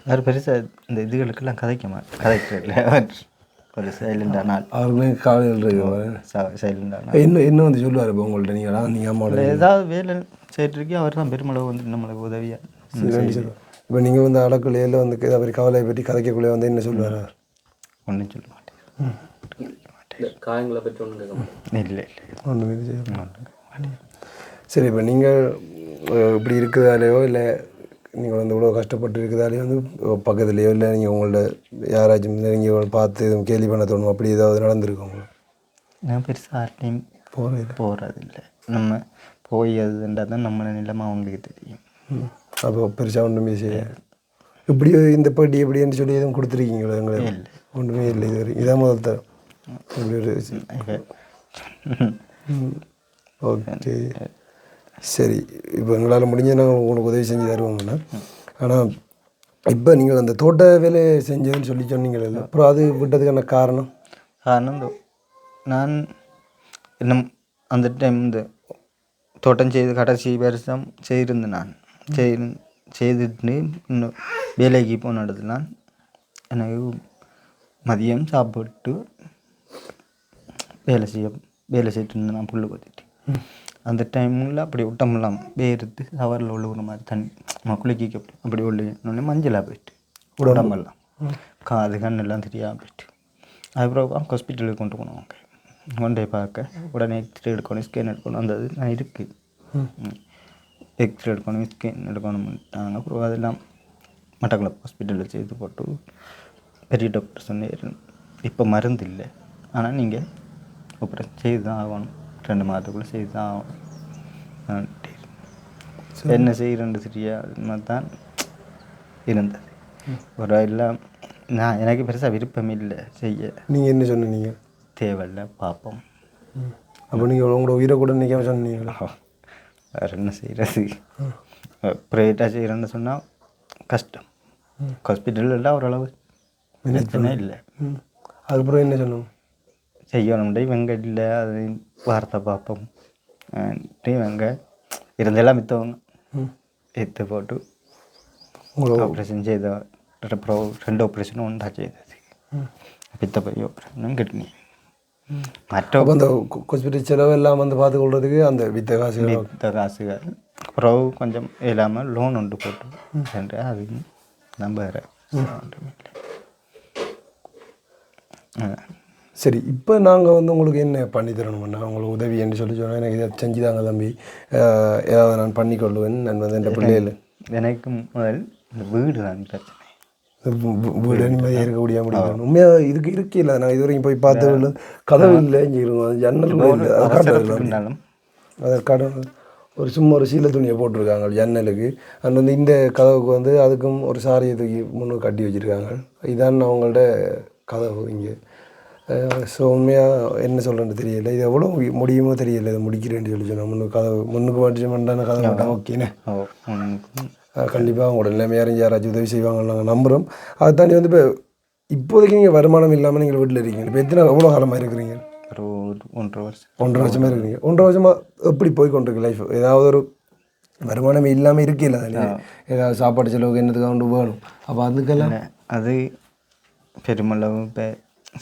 வேறு பெருசாக இந்த இதுகளுக்கெல்லாம் கதைக்கிறதில்ல. ஒரு சைலண்டான ஆள். அவருமே காலையில் இருக்கு சைலண்டான என்ன வந்து சொல்லுவார் இப்போ உங்கள்கிட்ட நீங்கள் அம்மாவோட ஏதாவது வேலை செய்யிட்டு அவர் தான் பெருமளவு வந்து நம்மளுக்கு உதவியாக. இப்போ நீங்கள் வந்து அடக்குள்ளையில் வந்து அவர் கவலையை பற்றி கதைக்கக்குள்ளே வந்து என்ன சொல்லுவார் அவர்? ஒன்றும் சொல்ல மாட்டேன். காயங்களை பற்றி ஒன்றும் கேட்க மாட்டேன். இல்லை ஒன்றுமே செய்ய மாட்டேன். சரி, இப்போ நீங்கள் இப்படி இருக்கிறதாலேயோ இல்லை நீங்கள் வந்து இவ்வளோ கஷ்டப்பட்டு இருக்கிறதாலேயோ வந்து பக்கத்துலேயோ இல்லை நீங்கள் உங்கள்ட்ட யாராச்சும் நீங்கள் பார்த்து எதுவும் கேள்வி பண்ண தோணும் அப்படி ஏதாவது நடந்திருக்கு உங்களுக்கு? நான் பெருசாக யார்ட்டையும் போகிறதில்லை. நம்ம போய் அதுன்றா தான் நம்ம நிலைமை அவங்களுக்கு தெரியும். அப்போ பெருசாக ஒன்றுமே செய்ய இப்படி இந்த பாட்டி எப்படின்னு சொல்லி எதுவும் கொடுத்துருக்கீங்களா எங்களுக்கு? ஒன்றுமே இல்லை இது வரைக்கும். இதான் முதல் தரம் இப்படி ஒரு ஓகே. சரி, இப்போ எங்களால் முடிஞ்ச நாங்கள் உங்களுக்கு உதவி செஞ்சு தருவோங்கண்ணா. ஆனால் இப்போ நீங்கள் அந்த தோட்ட வேலை செஞ்சதுன்னு சொல்லி சொன்னீங்களே, அப்புறம் அது விட்டதுக்கான காரணம்? நான் இன்னும் அந்த டைம் இந்த தோட்டம் செய்து கடைசி வருஷம் செய்திருந்தேன். நான் செய்துட்டு இன்னும் வேலைக்கு போன இடத்துல எனக்கு மதியம் சாப்பிட்டு வேலை செய்யிட்டு இருந்தேன். நான் புல் கொத்திட்டு அந்த டைமில் அப்படி விட்டமெல்லாம் வேறுத்து சவரில் உழுவுற மாதிரி தண்ணி நம்ம குளிக்க அப்படி உள்ளே மஞ்சளாக போயிட்டு உடம்பெல்லாம் காது கண்ணெல்லாம் தெரியாமல் போயிட்டு. அதுக்கப்புறம் ஹாஸ்பிட்டலுக்கு கொண்டு போனவங்க கொண்டு போய் பார்க்க உடனே எக்ஸ்ரே எடுக்கணும், ஸ்கேன் எடுக்கணும். அந்த இது நான் இருக்குது எக்ஸ்ரே எடுக்கணும், ஸ்கேன் எடுக்கணும்ட்டாங்க. அப்புறம் அதெல்லாம் மட்டக்களப்பு ஹாஸ்பிட்டலில் செய்து போட்டு பெரிய டாக்டர் சொன்னார், இப்போ மருந்து இல்லை, ஆனால் நீங்கள் ஆப்ரேஷன் செய்து தான் ஆகணும், 2 மாதத்துக்குள்ளே செய்து தான் ஆகணும். என்ன செய்கிறேன்னு சரியாக தான் இருந்தது. ஒரு எல்லாம் நான் எனக்கு பெருசாக விருப்பம் இல்லை செய்ய. நீங்கள் என்ன சொன்னீங்க? தேவையில்லை பார்ப்போம். அப்போ நீங்கள் உங்களோட உயிரை கூட நிற்காம சொன்னீங்களா? வேறு என்ன செய்கிறது? ப்ரைவேட்டாக செய்கிறேன்னு சொன்னால் கஷ்டம். ஹாஸ்பிட்டலில் ஓரளவு பிரச்சனை இல்லை. அதுக்கப்புறம் என்ன சொன்னோம்? செய்யணும்டே இவங்க இல்லை, அது வார்த்தை பார்ப்போம். இவங்க இருந்தெல்லாம் விற்றவங்க எடுத்து போட்டு ஆப்ரேஷன் செய்த. அப்புறம் 2 ஆப்ரேஷனும் ஒன்றா செய்தது. பித்த போய் ஆப்ரேஷனும் கிட்னி மற்ற அந்த ஹாஸ்பிட்டல் செலவு எல்லாம் வந்து பார்த்துக்கொள்றதுக்கு அந்த வித்த காசுகள். அப்புறம் கொஞ்சம் இல்லாமல் லோன் ஒன்று போட்டு அது நம்புகிற. சரி, இப்போ நாங்கள் வந்து உங்களுக்கு என்ன பண்ணி தரணும்னா உங்களுக்கு உதவி என்று சொல்லி சொன்னால் எனக்கு இதை செஞ்சு தாங்க தம்பி, ஏதாவது நான் பண்ணிக்கொள்வேன். நான் வந்து என் பிள்ளைகள் எனக்கு முதல் இந்த வீடு தான் பிரச்சனை. வீடு நிம்மதியாக இருக்கக்கூடிய முடியும். உண்மையாக இதுக்கு இருக்கையில் நான் இது வரைக்கும் போய் பார்த்து கதவு இல்லை, இங்கே இருக்கும் ஜன்னல் இல்லை, அதை கடை ஒரு சும்மா ஒரு சீலை துணியை போட்டிருக்காங்க ஜன்னலுக்கு. அண்ட் வந்து இந்த கதவுக்கு வந்து அதுக்கும் ஒரு சாரியை தூக்கி முன்னுக்கு கட்டி வச்சுருக்காங்க. இதான் அவங்கள்ட்ட கதவு இங்கே. ஸோ உண்மையாக என்ன சொல்கிறேன்னு தெரியல, இது எவ்வளோ முடியுமோ தெரியல, இதை முடிக்கிறேன்னு சொல்லி சொன்னால் முன்னுக்கு மாட்டி பண்ணான கதை மாட்டேன். ஓகேண்ணே, கண்டிப்பாக அவங்களோட நிலைமையாரும் யாராச்சும் உதவி செய்வாங்கன்னு நாங்கள் நம்புகிறோம். அதை தாண்டி வந்து இப்போதைக்கு நீங்கள் வருமானம் இல்லாமல் நீங்கள் வீட்டில் இருக்கீங்க. இப்போ எவ்வளோ காலமாக இருக்கிறீங்க? ஒரு 1.5 வருஷம். 1.5 வருஷமாக இருக்கிறீங்க. 1.5 வருஷமாக எப்படி போய் கொண்டிருக்கு லைஃப்? ஏதாவது ஒரு வருமானம் இல்லாமல் இருக்கையில் தானே, ஏதாவது சாப்பாடு செலவுக்கு என்னத்துக்காக கொண்டு போகணும். அப்போ அதுக்கெல்லாம் அது பெருமளவு இப்போ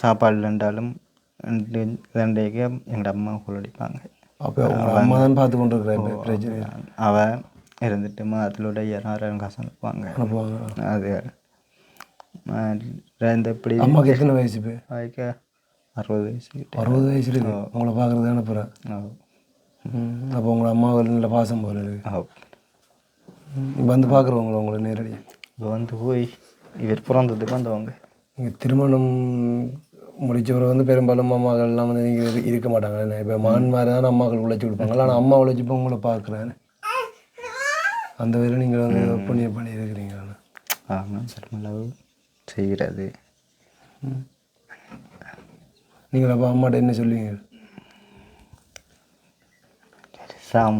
சாப்பாடு இல்லைன்றாலும் 2 எங்கள் அம்மா குள்ளடிப்பாங்க. அப்போ அம்மா தான் பார்த்து கொண்டு இருக்கிற பிரச்சனை. அவன் இருந்துட்டு மாதத்திலோட 2000 காசு அனுப்புவாங்க. அது எப்படி அம்மாவுக்கு எத்தனை வயசு? இப்போ அதுக்கு 60 வயசு. 60 வயசு இருக்கு உங்களை பார்க்குறது அனுப்புகிறேன். அப்போ உங்களை அம்மாவில் நல்ல பாசம் போல இருக்கு. இப்போ வந்து பார்க்குறவங்கள உங்களை நேரடியாக இப்போ வந்து போய் இவர் பிறந்ததுக்கு வந்தவங்க. நீங்கள் திருமணம் முடித்தவரை வந்து பெரும்பாலும் அம்மாக்கள்லாம் வந்து நீங்கள் இருக்க மாட்டாங்க. இப்போ மகன்மாரி தான் அம்மாக்கள் உழைச்சி கொடுப்பாங்க. ஆனால் அம்மா உழைச்சிப்போ உங்களை பார்க்குறேன். அந்த வேலை நீங்கள் வந்து புண்ணியம் பண்ணி இருக்கிறீங்க. ஆமாம், பெருமளவு செய்கிறது. நீங்கள் அப்போ அம்மாட்ட என்ன சொல்லுவீங்க?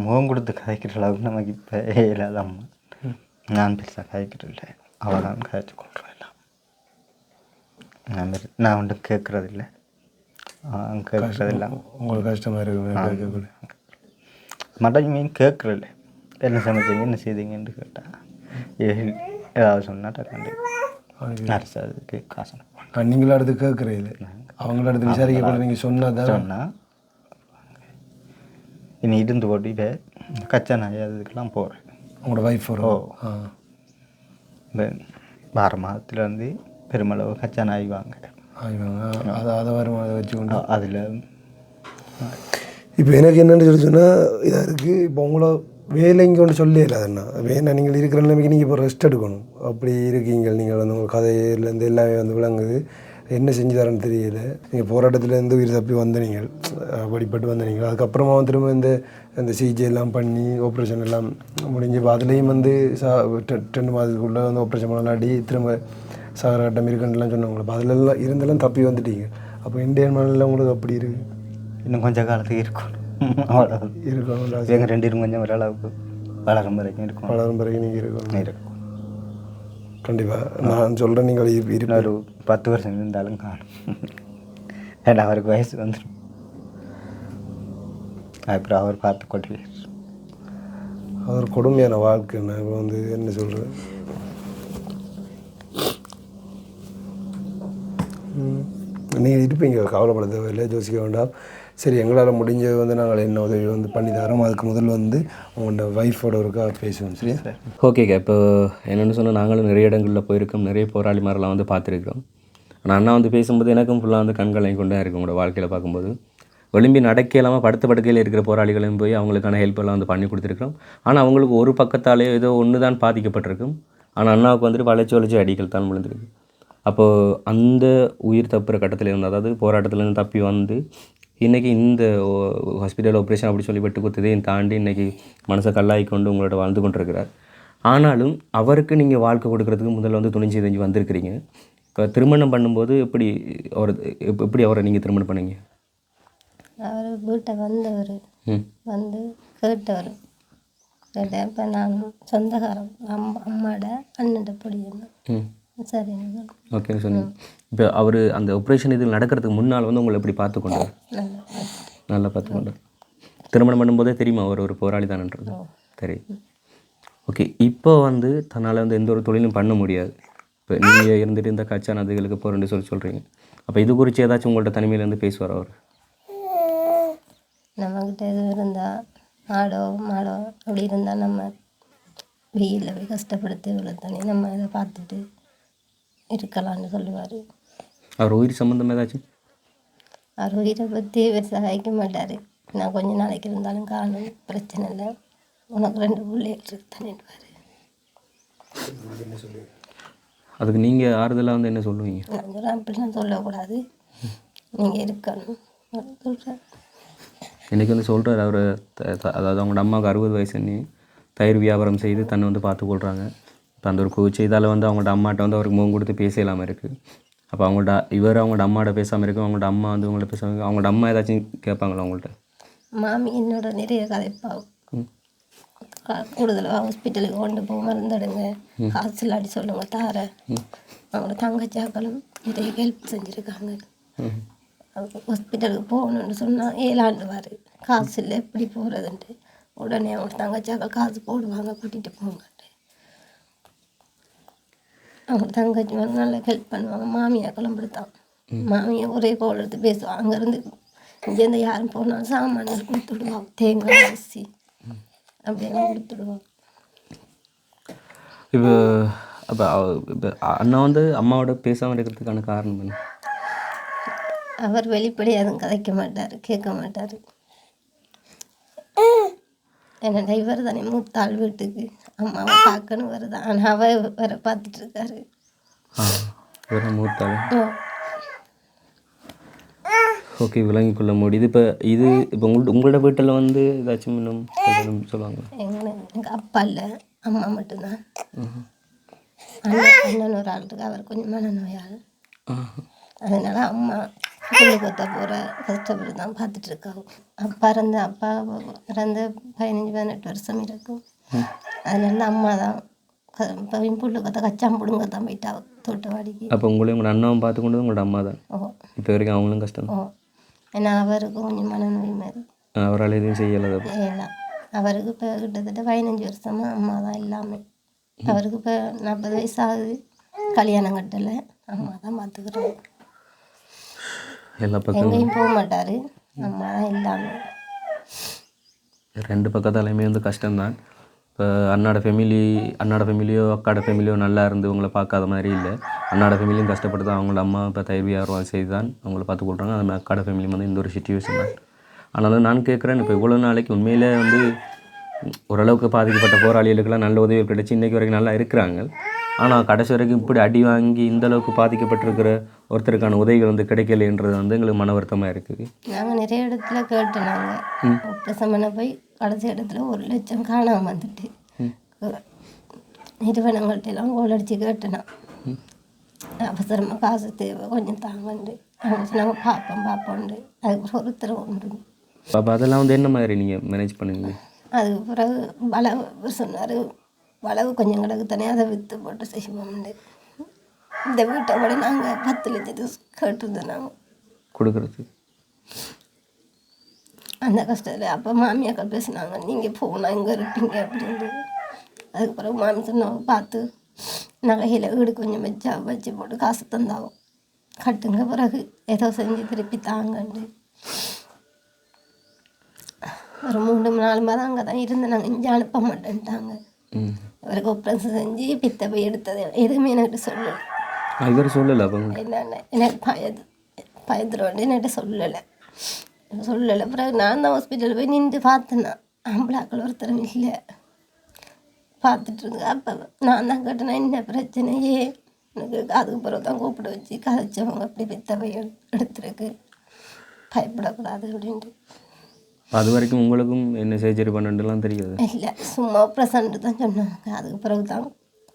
முகம் கொடுத்து கதைக்கிற அளவுக்கு நமக்கு இப்போ இல்லாத அம்மா. நான் பெருசாக கதைக்கிறதில்லை, அவள் தான் கதைச்சி கொள்கிறேன். நான் ஒன்று கேட்குறதில்லை, கேட்குறதில்ல. உங்களுக்கு கஷ்டமாக இருக்கு மட்டன் மீன் கேட்குறதில்ல. என்ன சமைச்சிங்க, என்ன செய்தீங்கன்னு கேட்டால் ஏதாவது சொன்னால் டக்காண்டு அரசு அதுக்கு காசு அனுப்புவாங்க. நீங்களும் அடுத்து கேட்குறீங்க அவங்கள அடுத்து விசாரிக்கப்பட நீங்கள் சொன்னால் தான் சொன்னால் இனி இருந்து போட்டு கச்சா நாய் அதுக்கெல்லாம் போகிறேன். உங்களோட ஒய்ஃபோட இந்த வார மாதத்தில் வந்து பெருமளவு கச்சா நாய் வாங்க அதை வரும் அதை வச்சுக்கொண்டு அதில் இப்போ எனக்கு என்னென்னு சொல்லி சொன்னால் இதாக இருக்குது. இப்போ உங்களோட வேலை இங்கே ஒன்று சொல்லி இல்லாதண்ணா வேணா நீங்கள் இருக்கிற நிலைமைக்கு நீங்கள் இப்போ ரெஸ்ட் எடுக்கணும். அப்படி இருக்கீங்க நீங்கள் வந்து உங்கள் கதையிலேருந்து எல்லாமே வந்து விளங்குது. என்ன செஞ்சு தரேன்னு தெரியல. நீங்கள் போராட்டத்துலேருந்து உயிர் தப்பி வந்த நீங்கள் படிப்பட்டு வந்த நீங்கள் அதுக்கப்புறமா திரும்ப இந்த சிஜி எல்லாம் பண்ணி ஆப்ரேஷன் எல்லாம் முடிஞ்சு அதுலேயும் வந்து 2 மாதத்துக்குள்ளே வந்து ஆப்ரேஷன் பண்ணலாடி திரும்ப சாகரகட்டம் இருக்குன்னுலாம் சொன்னாங்களே. அப்போ அதிலெல்லாம் இருந்தெல்லாம் தப்பி வந்துட்டீங்க. அப்போ இந்தியன் மண்ணில் உங்களுக்கு அப்படி இருக்குது இன்னும் கொஞ்சம் காலத்துக்கு இருக்கணும். அவ்வளோ இருக்கணும். எங்கள் 2 பேரும் கொஞ்சம் ஓரளவுக்கு வளரும் வரைக்கும் இருக்கும். வளரும் வரைக்கும் நீங்கள் இருக்கணும். இருக்கும் கண்டிப்பாக நான் சொல்கிறேன். நீங்கள் இன்னும் ஒரு 10 வருஷம் இருந்தாலும் காணும். ஏன்னா அவருக்கு வயசு வந்துடும். அப்புறம் அவர் பார்த்து கொள்வார். அவர் கொடுமையான வாழ்க்கை. நான் இப்போ வந்து என்ன சொல்கிறேன், நீங்கள் இருப்பீங்க, கவலைப்பட தேவையில்லை, யோசிக்க வேண்டாம். சரி, எங்களால் முடிஞ்சது வந்து நாங்கள் என்ன உதவி வந்து பண்ணி தரோம். அதுக்கு முதல்ல வந்து உங்களோட ஒய்ஃபோட ஒருக்கா பேசுவோம். சரியா சார்? ஓகேக்கா. இப்போ என்னென்னு சொன்னால் நாங்களும் நிறைய இடங்களில் போயிருக்கோம், நிறைய போராளிமாரெலாம் வந்து பார்த்துருக்கிறோம். ஆனால் அண்ணா வந்து பேசும்போது எனக்கும் ஃபுல்லாக வந்து கண்களையும் கொண்டு தான் இருக்கும். உங்களோட வாழ்க்கையில் பார்க்கும்போது ஒலிம்பி நடக்க இல்லாமல் படுத்த படுக்கையில் இருக்கிற போராளிகளையும் போய் அவங்களுக்கான ஹெல்ப் எல்லாம் வந்து பண்ணி கொடுத்துருக்கோம். ஆனால் அவங்களுக்கு ஒரு பக்கத்தாலே ஏதோ ஒன்று தான் பாதிக்கப்பட்டிருக்கும். ஆனால் அண்ணாவுக்கு வந்துட்டு வளைச்சி அடிகள் தான் விழுந்திருக்கு. அப்போது அந்த உயிர் தப்புற கட்டத்தில் இருந்து, அதாவது போராட்டத்துலேருந்து தப்பி வந்து இன்றைக்கி இந்த ஹாஸ்பிட்டல் ஆப்ரேஷன் அப்படி சொல்லி வெட்டு கொடுத்ததையும் தாண்டி இன்றைக்கி மனசை கல்லாகி கொண்டு உங்களோட வாழ்ந்து கொண்டிருக்கிறார். ஆனாலும் அவருக்கு நீங்கள் வாழ்க்கை கொடுக்குறதுக்கு முதல்ல வந்து துணிஞ்சு தெரிஞ்சு வந்திருக்கிறீங்க. இப்போ திருமணம் பண்ணும்போது எப்படி அவரை நீங்கள் திருமணம் பண்ணீங்க? அவர் வீட்டை வந்தவர் வந்து கேட்டவர் கேட்டேன். இப்போ நான் சொந்தக்காரன் அம்மாவோட அண்ணன் பொடியணும். சரி, ஓகே சொன்னீங்க. இப்போ அவர் அந்த ஆப்ரேஷன் இது நடக்கிறதுக்கு முன்னால் வந்து உங்களை எப்படி பார்த்துக்கொண்டார்? நல்லா பார்த்துக்கொண்டார். திருமணம் பண்ணும்போதே தெரியுமா அவர் ஒரு போராளி தானன்றது? சரி, ஓகே. இப்போ வந்து தன்னால் வந்து எந்த ஒரு தொழிலும் பண்ண முடியாது. இப்போ நீங்கள் இருந்துட்டு இந்த கச்சா நதிகளுக்கு போகிறேன்னு சொல்கிறீங்க. அப்போ இது குறித்து ஏதாச்சும் உங்கள்கிட்ட தனிமையிலேருந்து பேசுவார் அவர்? நம்மக்கிட்ட எது இருந்தால் ஆடோ மாடோ அப்படி இருந்தால் நம்ம வெயிலில் போய் கஷ்டப்படுத்தி இவ்வளோ தண்ணி நம்ம இதை பார்த்துட்டு இருக்கலாம்னு சொல்லுவார். அவர் உயிர் சம்மந்தம் ஏதாச்சும்? அவர் உயிரை பற்றி விவசாயிக்க மாட்டார். நான் கொஞ்ச நாளைக்கு இருந்தாலும் காணும், பிரச்சனை இல்லை, உனக்கு 2 பிள்ளைகள் தானேன்வார். அதுக்கு நீங்கள் ஆறுதலாக வந்து என்ன சொல்லுவீங்க? நான் அப்படிலாம் சொல்லக்கூடாது, நீங்கள் இருக்கணும் சொல்கிறேன். இன்றைக்கி வந்து சொல்கிறார் அவர், அதாவது அவங்களோட அம்மாவுக்கு 60 வயசு நீ தயிர் வியாபாரம் செய்து தன்னை வந்து பார்த்து கொள்கிறாங்க. இப்போ அந்த ஒரு கோச்சு இதால் வந்து அவங்களோட அம்மாட்ட வந்து அவருக்கு முகம் கொடுத்து பேச இல்லாமல் இருக்குது. அப்போ அவங்களோட அம்மாவோட பேசாமல் இருக்கும், அவங்களோட அம்மா வந்து உங்கள்ட்ட பேசாமல், அவங்களோட அம்மா ஏதாச்சும் கேட்பாங்களா உங்கள்கிட்ட? மாமி என்னோட நிறைய கதைப்பாவும் கூடுதலாக ஹாஸ்பிட்டலுக்கு கொண்டு போக மருந்தடுங்க, காசு அடி சொல்லுங்க தார. அவங்களோட தங்கச்சாக்களும் நிறைய ஹெல்ப் செஞ்சுருக்காங்க. ஹாஸ்பிட்டலுக்கு போகணுன்னு சொன்னால் ஏலாண்டுவார், காசு இல்லை எப்படி போகிறதுன்ட்டு. உடனே அவங்க தங்கச்சாக்கள் காசு போடுவாங்க, கூட்டிகிட்டு போங்கன்ட்டு. அவங்க தங்கச்சி வந்து நல்லா ஹெல்ப் பண்ணுவாங்க. மாமியாக்களும் அப்படித்தான். மாமியை ஒரே கோல் எடுத்து பேசுவாங்க. அங்கேருந்து இங்கேருந்து யாரும் போனாலும் சாமான்கள் கொடுத்துடுவாங்க, தேங்காய் அரிசி அப்படியெல்லாம் கொடுத்துடுவாங்க. இப்போ அண்ணா வந்து அம்மாவோட பேசாமல் இருக்கிறதுக்கான காரணம் என்ன? அவர் வெளிப்படையாக எதுவும் கதைக்க மாட்டார், கேட்க மாட்டார். என்னடா இவர் தானே மூத்தாள், வீட்டுக்கு அம்மாவை பார்க்கணும் வருதான். ஆனால் அவ வர பார்த்துட்ருக்காரு. மூத்தாள். ஓகே, விளங்கி கொள்ள முடியுது. இப்போ உங்களோட வீட்டில் வந்து ஏதாச்சும் இன்னும் சொல்லுவாங்க? எங்கள் அப்பா இல்லை, அம்மா மட்டும்தான். அண்ணன் ஒரு ஆள் இருக்கு, அவர் கொஞ்சம் மனநோயாள். அதனால அம்மா புள்ளி கொத்த போகிற கஷ்டப்பட்டு தான் பார்த்துட்ருக்காங்க. அப்பா இறந்து 15-18 வருஷம் இருக்கும். அதனால அம்மா தான் இப்போ புள்ளி கொத்த கச்சாம் பிடுங்க தான் போயிட்டா தோட்டவாடிக்கு. அப்போ உங்களையும் உங்களோட அண்ணாவும் பார்த்து கொண்டு உங்களோட அம்மா தான் இப்போ வரைக்கும் அவங்களும் கஷ்டம். ஏன்னா அவருக்கு கொஞ்சம் மனநோய் மாதிரி அவரால் எதுவும் செய்யலை. அவருக்கு இப்போ கிட்டத்தட்ட 15 வருஷமாக அம்மா தான் எல்லாமே. அவருக்கு இப்போ 40 வயசு ஆகுது. கல்யாணம் கட்டலை, அம்மா தான் பார்த்துக்கிறோம். எல்லா பக்கம் எங்கேயும் போக மாட்டார், அம்மா தான் இல்லாமல். ரெண்டு பக்கத்தாலையுமே வந்து கஷ்டம்தான். இப்போ அண்ணாட ஃபேமிலியோ அக்காட ஃபேமிலியோ நல்லா இருந்து உங்களை பார்க்காத மாதிரி இல்லை. அண்ணாட ஃபேமிலியும் கஷ்டப்பட்டு தான் அவங்களோட அம்மா இப்போ தயிர் வியாபாரம் செய்து தான் அவங்கள பார்த்து கொள்கிறாங்க. அது மாதிரி அக்காட ஃபேமிலி வந்து இந்த ஒரு சுச்சுவேஷன் தான். ஆனாலும் நான் கேட்குறேன், இப்போ இவ்வளோ நாளைக்கு உண்மையிலே வந்து ஓரளவுக்கு பாதிக்கப்பட்ட போராளிகளுக்கெல்லாம் நல்ல உதவி கிடைச்சி இன்றைக்கு வரைக்கும் நல்லா இருக்கிறாங்க. ஆனால் கடைசி வரைக்கும் இப்படி அடி வாங்கி இந்த அளவுக்கு பாதிக்கப்பட்டிருக்கிற ஒருத்தருக்கான உதவிகள் வந்து கிடைக்கலைன்றது வந்து எங்களுக்கு மன வருத்தமாக இருக்குது. நாங்கள் நிறைய இடத்துல கேட்டோம். நாங்கள் பிரசமனை போய் கடைசி இடத்துல 1 லட்சம் காணாமல் வந்துட்டு நிறுவனங்கள்ட்ட எல்லாம் கோல் அடித்து கேட்டோன்னா அவசரமாக காசு தேவை கொஞ்சம் தாங்கண்டு அவங்க சொன்னாங்க பார்ப்போம்ண்டு. அதுக்கு ஒருத்தர் ஒன்று. அப்போ அதெல்லாம் வந்து என்ன மாதிரி நீங்கள் மேனேஜ் பண்ணுவீங்க? அதுக்கு பிறகு வளவு சொன்னார், வளவு கொஞ்சம் கிடக்கு தானே அதை விற்று போட்டு செய்வோம்ண்டு. இந்த வீட்டை விட நாங்கள் 10 லட்சத்துக்கு கேட்டுருந்தோம் நாங்கள் கொடுக்குறது. அந்த கஷ்டத்தில் அப்போ மாமியாக்கள் பேசினாங்க, நீங்கள் போகலாம் இங்கே இருப்பீங்க அப்படின்னு. அதுக்கு பிறகு மாமி சொன்னாங்க, பார்த்து நகையில் வீடு கொஞ்சம் வச்சு போட்டு காசு தந்தாகும் கட்டுங்க, பிறகு ஏதோ செஞ்சு திருப்பி தாங்கண்டு. ஒரு 3-4 மாதம் அங்கே தான் இருந்து நாங்கள் இங்கே அனுப்ப மாட்டேன்ட்டாங்க. அவருக்கு ஆப்ரேஷன் செஞ்சு பித்த போய் எடுத்தது எதுவுமே என்கிட்ட சொல்லலை. இவர் சொல்லலை? என்னென்ன எனக்கு பயந்துருவாண்டு என்கிட்ட சொல்லலை. பிறகு நான் தான் ஹாஸ்பிட்டலில் போய் நின்று பார்த்தேன்னா ஆம்பளாக்கள் ஒருத்தரும் இல்லை பார்த்துட்டு இருந்தேன். அப்போ நான் தான் கேட்டேன்னா என்ன பிரச்சனையே எனக்கு அதுக்கு பிறகு தான் கூப்பிட வச்சு கதைச்சவங்க அப்படி பித்த போய் எடுத்துருக்கு, பயப்படக்கூடாது அப்படின்ட்டு. அது வரைக்கும் உங்களுக்கும் என்ன சர்ஜரி பண்ணலாம் தெரியாது? இல்லை, சும்மா ப்ரெசன்ட் தான் சொன்னாங்க. அதுக்கு பிறகு தான்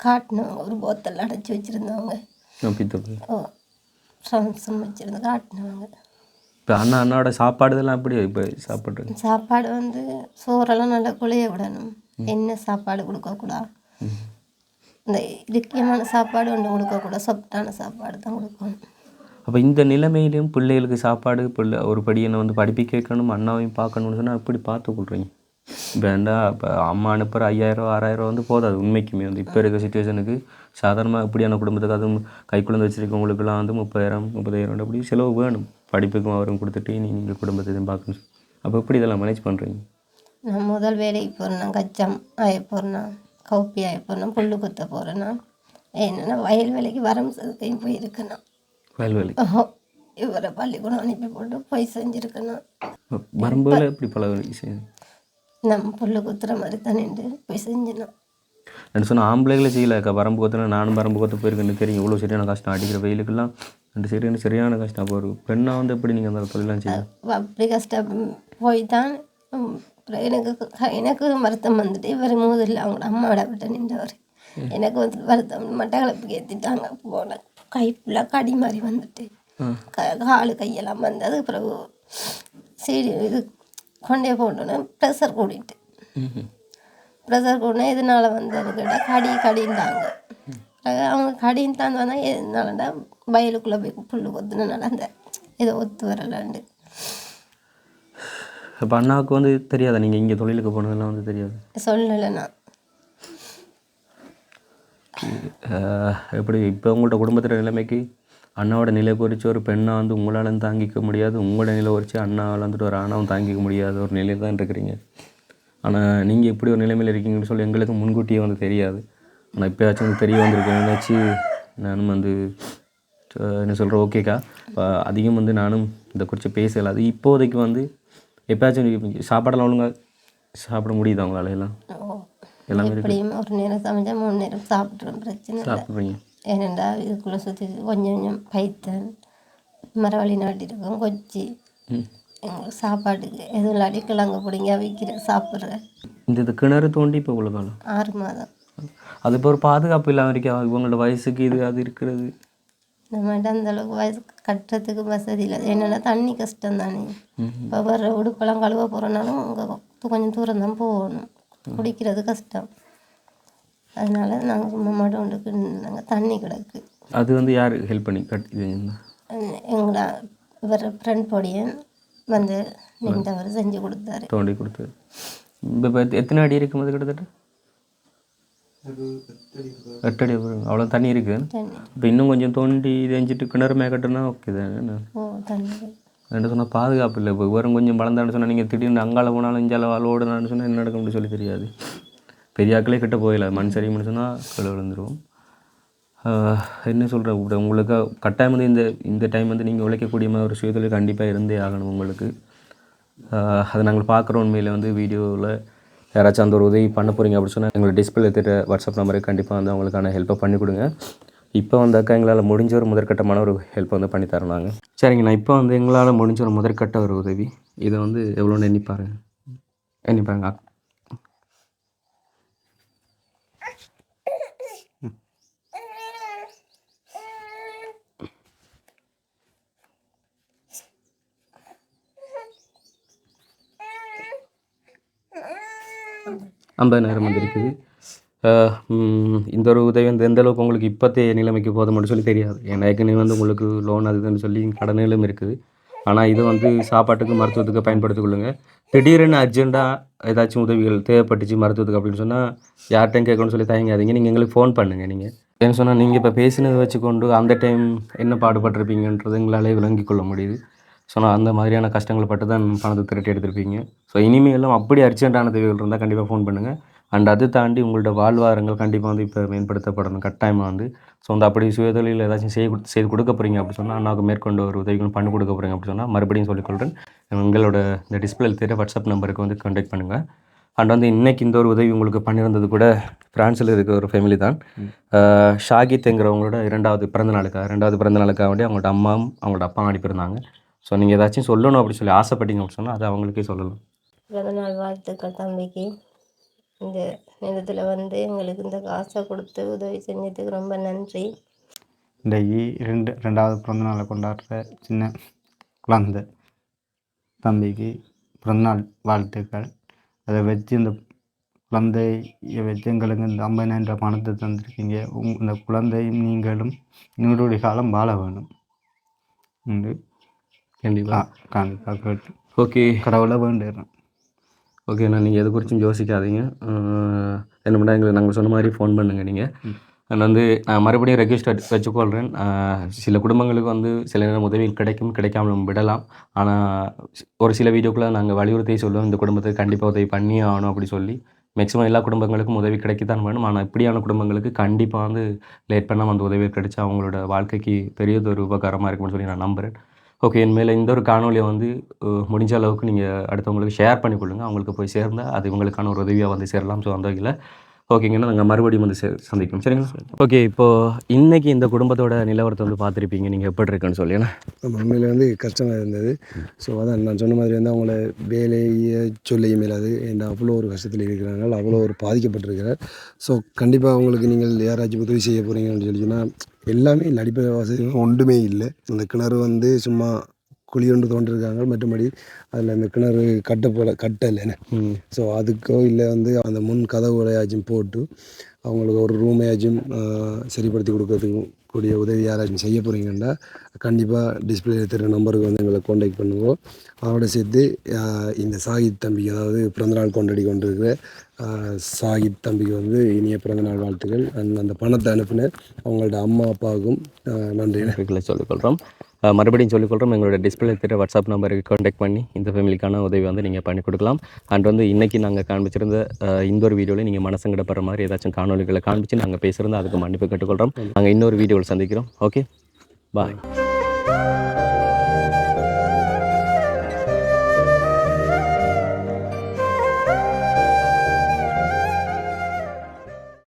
காட்டினவங்க, ஒரு போத்தல் அடைச்சி வச்சுருந்தவங்க. ஓ, சம்சம் வச்சுருந்து காட்டினவங்க. இப்போ அண்ணாவோட சாப்பாடு இதெல்லாம் எப்படி? இப்போ சாப்பாடு வந்து சோறெல்லாம் நல்லா குழைய விடணும். என்ன சாப்பாடு கொடுக்கக்கூடாது, இந்த இறுக்கியமான சாப்பாடு ஒன்று கொடுக்கக்கூடாது, சாஃப்டான சாப்பாடு தான் கொடுக்கணும். அப்போ இந்த நிலைமையிலையும் பிள்ளைகளுக்கு சாப்பாடு ஒரு படி என்னை வந்து படிப்பிக்க வைக்கணும், அண்ணாவையும் பார்க்கணும்னு சொன்னால் எப்படி பார்த்துக்கொள்கிறீங்க? வேண்டா இப்போ அம்மா அனுப்புகிற 5000-6000 வந்து போதாது உண்மைக்குமே. வந்து இப்போ இருக்க சுச்சுவேஷனுக்கு சாதாரணமாக இப்படியான குடும்பத்துக்கு அதுவும் கைக்குழந்தை வச்சுருக்கவங்களுக்குலாம் வந்து 30,000-30,000 அப்படி செலவு வேணும். படிப்புக்கும் அவரும் கொடுத்துட்டு நீங்கள் குடும்பத்தையும் பார்க்கணும். அப்போ எப்படி இதெல்லாம் மேனேஜ் பண்ணுறீங்க? நான் முதல் வேலைக்கு போகிறேன்னா கச்சம் ஆய போகிறேன்னா கவுப்பி ஆய போகிறேன்னா புல்லு குத்த போகிறேன்னா என்னென்னா வயல் வேலைக்கு வரம் சதுக்கையும் போயிருக்கேன்னா வயல்வெளி இவரை பள்ளிக்கூடம் அனுப்பி போட்டு போய் செஞ்சுருக்கேன்னா வரும்போது எப்படி பல விஷயம் நம்ம புல்லு குத்துற மாதிரி தானேண்டு போய் செஞ்சினோம். ரெண்டு சொன்னால் ஆம்பளைகளை செய்யலக்கா, வரம்பு கொத்துனா நானும் வரம்பு கொத்த போயிருக்கேன்னு தெரியும். இவ்வளோ சரியான கஷ்டம் அடிக்கிற வெயிலுக்கெல்லாம் சரியான கஷ்டம். அப்போ ஒரு பெண்ணாக வந்து எப்படி நீங்கள் அந்த தொழிலாம் செய்ய அப்படி கஷ்டம் போய் தான் எனக்கு வருத்தம் வந்துட்டு இவர் முதல்ல அவங்களோட அம்மாவோட விட்ட நின்றவர். எனக்கு வந்து வருத்தம் மட்டக்களப்புக்கு ஏற்றிட்டாங்க. போனேன், கை ஃபுல்லாக கடி மாதிரி வந்துட்டு காலு கையெல்லாம் வந்து அதுக்கு பிறகு சரி இது கொண்டே போட்டோன்னே ப்ரெஷர் கூடிட்டு இதனால் வந்து கேட்டால் கடின்ட்டாங்க. அவங்க கடின்னு தான் வந்தால் எதுனாலண்டா வயலுக்குள்ளே போய் புல்லு கொத்துனால அந்த ஏதோ ஒத்து வரலாண்டு. இப்போ அண்ணாவுக்கு வந்து தெரியாதா நீங்கள் இங்கே தொழிலுக்கு போனதெல்லாம் வந்து தெரியாது? சொல்லலை நான். எப்படி இப்போ உங்கள்கிட்ட குடும்பத்தில் நிலைமைக்கு அண்ணாவோட நிலை குறித்து ஒரு பெண்ணாக வந்து உங்களாலும் தாங்கிக்க முடியாது, உங்களோட நிலை குறித்து அண்ணாவில் வந்துட்டு ஒரு ஆணாவும் தாங்கிக்க முடியாத ஒரு நிலையில் தான் இருக்கிறீங்க. ஆனால் நீங்கள் இப்படி ஒரு நிலைமையில் இருக்கீங்கன்னு சொல்லி எங்களுக்கு முன்கூட்டியே வந்து தெரியாது. ஆனால் இப்போயாச்சும் வந்து தெரிய வந்திருக்கேன் நினச்சி நானும் வந்து என்ன சொல்கிறேன். ஓகேக்கா, இப்போ அதிகம் வந்து நானும் இதை குறித்து பேசலை. அது இப்போதைக்கு வந்து எப்போயாச்சும் சாப்பாடெல்லாம் ஒழுங்காக சாப்பிட முடியுது அவங்களால எல்லாம்? எல்லாமே எப்படியும் ஒரு நேரம் சமைச்சா 3 நேரம் சாப்பிட்றோம், பிரச்சனை சாப்பிட்றீங்க. ஏனெண்டா இதுக்குள்ளே சுற்றி கொஞ்சம் கொஞ்சம் பைத்தன் மரவள்ளி நாட்டிருக்கோம் கொச்சி எங்களுக்கு சாப்பாட்டுக்கு எதுவும் இல்லாட்டி கிழங்கு பிடிங்க வைக்கிற சாப்பிட்றேன். இந்த கிணறு தோண்டி இப்போ உள்ள காலம் 6 மாதம். அது இப்போ ஒரு பாதுகாப்பு இல்லாமல் இருக்கா இவங்களோட வயசுக்கு இது அது இருக்கிறது? நம்மகிட்ட அந்தளவுக்கு வயசு கட்டுறதுக்கு வசதி இல்லை. என்னென்னா தண்ணி கஷ்டம் தானே. இப்போ வர்ற உடுப்பெல்லாம் கழுவ போகிறனாலும் அங்கே கொஞ்சம் தூரம் தான் போகணும், குடிக்கிறது கஷ்டம். அதனால நாங்கள் சும்மா மாட்டோம் உண்டுக்கு நாங்கள் தண்ணி கிடக்கு. அது வந்து யார் ஹெல்ப் பண்ணி கட்டி? எங்களோட இவர் ஃப்ரெண்ட் பொடியன் வந்து நின்றவர் செஞ்சு கொடுத்தாரு, தோண்டி கொடுத்தாரு. இப்போ எத்தனை அடி இருக்கும் அது கிட்டத்தட்ட? 8 அடி அவ்வளோ தண்ணி இருக்குது. தண்ணி இப்போ இன்னும் கொஞ்சம் தோண்டி தேஞ்சிட்டு கிணறு மேக்கட்டுன்னா ஓகே தானே. தண்ணி ரெண்டு சொன்னால் பாதுகாப்பு இல்லை. இப்போ விவரம் கொஞ்சம் வளர்ந்தான்னு சொன்னால் நீங்கள் திடீர்னு அங்கால போனாலும் இஞ்சால வாழ ஓடுனான்னு சொன்னால் என்ன நடக்கும்னு சொல்லி தெரியாது. பெரியாக்களே கிட்ட போயிடல, மண் சரின்னு சொன்னால் கீழே விழுந்துருவோம். என்ன சொல்கிறேன், உங்களுக்கு கட்டாயம் வந்து இந்த டைம் வந்து நீங்கள் உழைக்கக்கூடிய மாதிரி ஒரு சுயதொழில் கண்டிப்பாக இருந்தே ஆகணும் உங்களுக்கு. அதை நாங்கள் பார்க்குறோம். உண்மையில் வந்து வீடியோவில் யாராச்சும் அந்த ஒரு உதவி பண்ண போகிறீங்க அப்படின்னு சொன்னால் எங்களை டிஸ்பிளே எடுத்துகிட்டு வாட்ஸ்அப் நம்பருக்கு கண்டிப்பாக வந்து அவங்களுக்கான ஹெல்ப்பை பண்ணி கொடுங்க. இப்போ வந்தாக்கா எங்களால் முடிஞ்ச ஒரு முதற்கட்டமான ஒரு ஹெல்ப் வந்து பண்ணி தரோம் நாங்கள். சரிங்கண்ணா, இப்போ வந்து எங்களால் முடிஞ்ச ஒரு முதற்கட்ட ஒரு உதவி, இதை வந்து எவ்வளோன்னு எண்ணிப்பாருங்க. $50,000 வந்துருக்குது. இந்த ஒரு உதவி வந்து எந்த அளவுக்கு உங்களுக்கு இப்போத்தைய நிலைமைக்கு போதும்னு சொல்லி தெரியாது. ஏற்கனவே வந்து உங்களுக்கு லோன் அதுன்னு சொல்லி கடனும் இருக்குது. ஆனால் இது வந்து சாப்பாட்டுக்கு மருத்துவத்துக்கு பயன்படுத்திக்கொள்ளுங்க. திடீர்னு அர்ஜெண்ட்டாக ஏதாச்சும் உதவிகள் தேவைப்பட்டுச்சு மருத்துவத்துக்கு அப்படின்னு சொன்னால் யார்கிட்டையும் கேட்கணும்னு சொல்லி தயங்காதீங்க. நீங்கள் எங்களுக்கு ஃபோன் பண்ணுங்கள். நீங்கள் ஏன்னு சொன்னால் நீங்கள் இப்போ பேசினதை வச்சுக்கொண்டு அந்த டைம் என்ன பாடுபட்டிருப்பீங்கன்றது எங்களாலே விளங்கிக் கொள்ள முடியுது. ஸோ நான் அந்த மாதிரியான கஷ்டங்கள் பட்டு தான் பணத்தை திரட்டி எடுத்திருப்பீங்க. ஸோ இனிமேலும் அப்படி அர்ஜென்ட்டான தேவைகள் இருந்தால் கண்டிப்பாக ஃபோன் பண்ணுங்கள். அண்ட் அது தாண்டி உங்களோட வாழ்வாதாரங்கள் கண்டிப்பாக வந்து இப்போ மேம்படுத்தப்படணும் கட்டாயமாக வந்து. ஸோ வந்து அப்படி சுயதொழில் ஏதாச்சும் செய்து கொடுக்க போகிறீங்க அப்படி சொன்னால், அண்ணாவுக்கு மேற்கொண்டு ஒரு உதவிகள் பண்ணி கொடுக்க போகிறீங்க அப்படி சொன்னால் மறுபடியும் சொல்லிக்கொள்கிறேன், உங்களோட இந்த டிஸ்பிளேல தெரிய வாட்ஸ்அப் நம்பருக்கு வந்து கான்டாக்ட் பண்ணுங்கள். அண்ட் வந்து இன்றைக்கி இந்த ஒரு உதவி உங்களுக்கு பண்ணியிருந்தது கூட ஃப்ரான்ஸில் இருக்க ஒரு ஃபேமிலி தான். ஷாகித்ங்கிறவங்களோட 2வது பிறந்த நாளுக்காக வேண்டி அவங்களோட அம்மாவும் அவங்களோட அப்பாவும் அனுப்பியிருந்தாங்க. ஸோ நீங்கள் ஏதாச்சும் சொல்லணும் அப்படி சொல்லி ஆசைப்பட்டீங்க அப்படி சொன்னால் அதை அவங்களுக்கே சொல்லலாம். பிறந்தநாள் வாழ்த்துக்கள் தம்பிக்கு. இந்த நேரத்தில் வந்து எங்களுக்கு இந்த காசை கொடுத்து உதவி செஞ்சதுக்கு ரொம்ப நன்றி. இன்றைக்கு 2வது பிறந்தநாளை கொண்டாடுற சின்ன குழந்தை தம்பிக்கு பிறந்தநாள் வாழ்த்துக்கள். அதை வச்சு இந்த குழந்தையை வச்சு எங்களுக்கு இந்த 50,000 பணத்தை தந்திருக்கீங்க. இந்த குழந்தையும் நீங்களும் 100 காலம் வாழ வேணும் என்று கண்டிப்பாக கேட்டு ஓகே, கடவுளை வேண்டுறேன். ஓகேண்ணா, நீங்கள் எது குறிச்சும் யோசிக்காதீங்க. என்ன பண்ணால் எங்களுக்கு நாங்கள் சொன்ன மாதிரி ஃபோன் பண்ணுங்கள் நீங்கள். நான் வந்து நான் மறுபடியும் ரெக்வெஸ்ட் வச்சுக்கொள்கிறேன். சில குடும்பங்களுக்கு வந்து சில நேரம் உதவி கிடைக்காமலும் விடலாம். ஆனால் ஒரு சில வீடியோக்குள்ளே நாங்கள் வலியுறுத்தி சொல்லுவோம், இந்த குடும்பத்துக்கு கண்டிப்பாக உதவி பண்ணியே ஆகணும் அப்படி சொல்லி. மேக்ஸிமம் எல்லா குடும்பங்களுக்கும் உதவி கிடைக்கத்தான் வேணும். ஆனால் இப்படியான குடும்பங்களுக்கு கண்டிப்பாக வந்து லேட் பண்ணாமல் அந்த உதவி கிடைச்சா அவங்களோட வாழ்க்கைக்கு பெரியதொரு உபகாரமாக இருக்கும்னு சொல்லி நான் நம்புகிறேன். ஓகே, இனிமேல் இந்த ஒரு காணொலியை வந்து முடிஞ்ச அளவுக்கு நீங்கள் அடுத்தவங்களுக்கு ஷேர் பண்ணி கொள்ளுங்கள். அவங்களுக்கு போய் சேர்ந்தால் அது இவங்களுக்கான ஒரு உதவியாக வந்து சேரலாம். ஸோ அந்த வகையில் ஓகேங்கன்னா நாங்கள் மறுபடியும் வந்து சந்திக்கணும். சரிங்களா? ஓகே, இப்போது இன்றைக்கி இந்த குடும்பத்தோட நிலவரத்தை வந்து பார்த்துருப்பீங்க நீங்கள் எப்படி இருக்குன்னு சொல்லி. ஏன்னா உண்மையில் வந்து கஷ்டமாக இருந்தது. ஸோ அதான் நான் சொன்ன மாதிரி வந்து அவங்கள வேலையை சொல்லியும் மேலாது ஏன்னா அவ்வளோ ஒரு கஷ்டத்தில் இருக்கிறாங்க, அவ்வளோ ஒரு பாதிக்கப்பட்டிருக்கிறார். ஸோ கண்டிப்பாக அவங்களுக்கு நீங்கள் யாராச்சும் உதவி செய்ய போகிறீங்கன்னு சொல்லி சொன்னால் எல்லாமே அடிப்படை வசதி ஒன்றுமே இல்லை. அந்த கிணறு வந்து சும்மா குழி ஒன்று தோண்டிருக்காங்க, மற்றபடி அதில் அந்த கிணறு கட்டலைன்னு. ஸோ அதுக்கோ இல்லை வந்து அந்த முன் கதவுகளையாச்சும் போட்டு அவங்களுக்கு ஒரு ரூமையாச்சும் சரிப்படுத்தி கொடுக்கறதுக்கு கூடிய உதவி யாராச்சும் செய்ய போகிறீங்கன்னா கண்டிப்பாக டிஸ்பிளே இருக்கிற நம்பருக்கு வந்து எங்களை கான்டாக்ட் பண்ணுவோம். அதோட சேர்த்து இந்த சாகித் தம்பிக்கு, அதாவது பிறந்தநாள் கொண்டாடி கொண்டிருக்கிற சாகித் தம்பிக்கு வந்து இனிய பிறந்தநாள் வாழ்த்துக்கள். அந்த பணத்தை அனுப்பின அவங்களோட அம்மா அப்பாவுக்கும் நன்றிகளை சொல்லிக்கொள்கிறோம். மறுபடியும் சொல்லிக்கொள்கிறோம், எங்களோட டிஸ்பிளே இருக்கிற வாட்ஸ்அப் நம்பருக்கு கான்டாக்ட் பண்ணி இந்த ஃபேமிலிக்கான உதவி வந்து நீங்கள் பண்ணி கொடுக்கலாம். அண்ட் வந்து இன்றைக்கி நாங்கள் காண்பிச்சிருந்த இந்த ஒரு வீடியோவில் நீங்கள் மனசங்கடப்படுற மாதிரி ஏதாச்சும் காணொலிகளை காண்பிச்சு நாங்கள் பேசுகிறோம், அதுக்கு மன்னிப்பு கேட்டுக்கொள்கிறோம். நாங்கள் இன்னொரு வீடியோவில் சந்திக்கிறோம். ஓகே, பாய்.